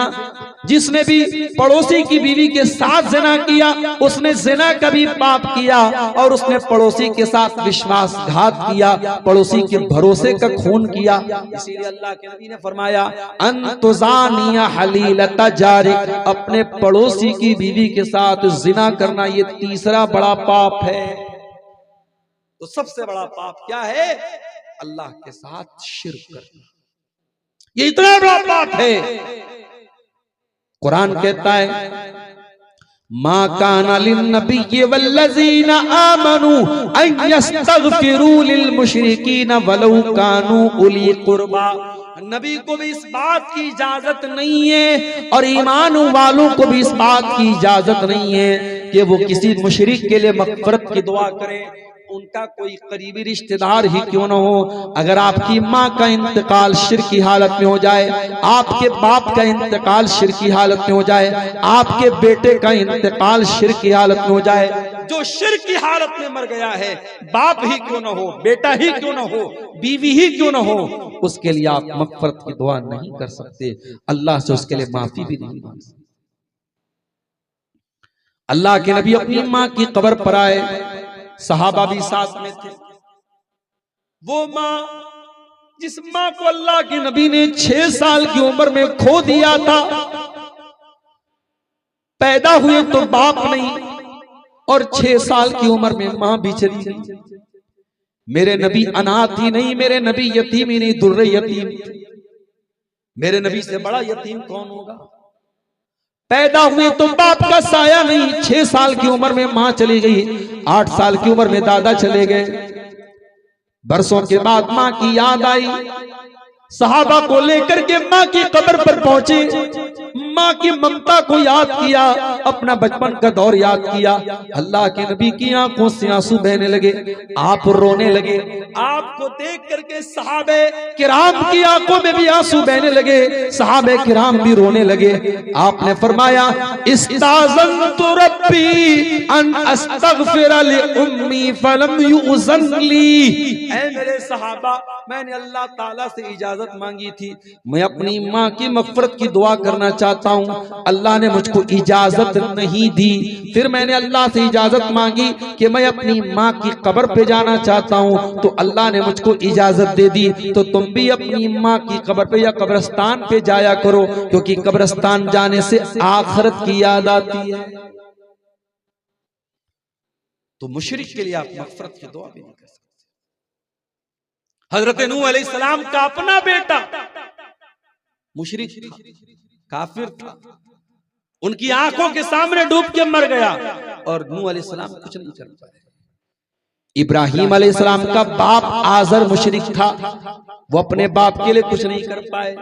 जिसने भी पड़ोसी की बीवी के साथ ज़िना किया उसने ज़िना का भी पाप किया और उसने पड़ोसी के साथ विश्वासघात किया, पड़ोसी के भरोसे का खून किया। इसीलिए अल्लाह के नबी ने फरमाया अंतुजानिया हलीलता जारिक, अपने पड़ोसी की बीवी के साथ ज़िना करना ये तीसरा बड़ा पाप है। तो सबसे बड़ा पाप क्या है? अल्लाह के साथ शिर्क करना, ये इतना बड़ा पाप है। कुरान कहता है मा काना लिन्नबिय्यि वल्लज़ीना आमनू अन यस्तगफिरू लिलमुशरिकीना वलौ कानू उली कुर्बा। नबी को भी इस बात की इजाजत नहीं है और ईमान वालों को भी इस बात की इजाजत नहीं है कि वो किसी मुशरिक के लिए मग़फ़िरत की दुआ करें, उनका कोई करीबी रिश्तेदार ही क्यों ना हो। अगर आपकी माँ का इंतकाल शिर्क की हालत में हो जाए, आपके बाप का इंतकाल शिर्क की हालत में हो जाए, आपके बेटे का इंतकाल शिर्क की हालत में हो जाए, जो शिर्क की हालत में मर गया है, बाप ही क्यों ना हो, बेटा ही क्यों ना हो, बीवी ही क्यों ना हो, उसके लिए आप मग़फ़िरत की दुआ नहीं कर सकते, अल्लाह से उसके लिए माफी भी नहीं मांग सकते। अल्लाह के नबी अपनी माँ की कब्र पर आए, सहाबा भी साथ में थे। वो माँ, जिस माँ को अल्लाह के नबी ने 6 साल की उम्र में खो दिया था, पैदा हुए तो बाप नहीं और 6 साल की उम्र में माँ भी चली गई। मेरे नबी अनाथ ही नहीं, मेरे नबी यतीम ही नहीं, दुर्रे यतीम। मेरे नबी से बड़ा यतीम कौन होगा? पैदा हुए तो बाप का साया नहीं, 6 साल की उम्र में मां चली गई, 8 साल की उम्र में दादा चले गए। बरसों के बाद मां की याद आई, सहाबा को लेकर के मां की कब्र पर पहुंचे, मां की ममता को याद किया, अपना बचपन का दौर याद किया। अल्लाह के नबी की आंखों से आंसू बहने लगे, आप रोने लगे। आपको देख करके सहाबे किराम की आंखों में भी आंसू बहने लगे, सहाबे किराम भी रोने लगे। आपने फरमाया इस्ताज़नतु रब्बी अन अस्तगफिर लि उम्मी फलम युज़न ली। ऐ मेरे सहाबा, मैंने अल्लाह ताला से इजाजत मांगी थी, मैं अपनी माँ की मग़फ़िरत की दुआ करना चाहता हूँ, अल्लाह ने मुझको इजाजत नहीं दी। फिर मैंने अल्लाह से इजाजत मांगी कि मैं अपनी माँ की कब्र पे जाना चाहता हूँ, तो अल्लाह ने मुझको इजाजत दे दी। तो तुम भी अपनी माँ की कब्र पे या कब्रिस्तान पे जाया करो, क्योंकि कब्रिस्तान जाने से आखिरत की याद आती है। तो मुशरिक के लिए आप मग़फ़िरत की दुआ भी नहीं कर सकते। हजरत नूह अलैहिस्सलाम का अपना बेटा मुशरिक था, काफिर था, उनकी आंखों के सामने डूब के मर गया और नूह अलैहिस्सलाम कुछ नहीं कर पाए। इब्राहीम अलैहिस्सलाम का बाप आज़र मुशरिक था, वो अपने बाप के लिए कुछ नहीं कर पाए।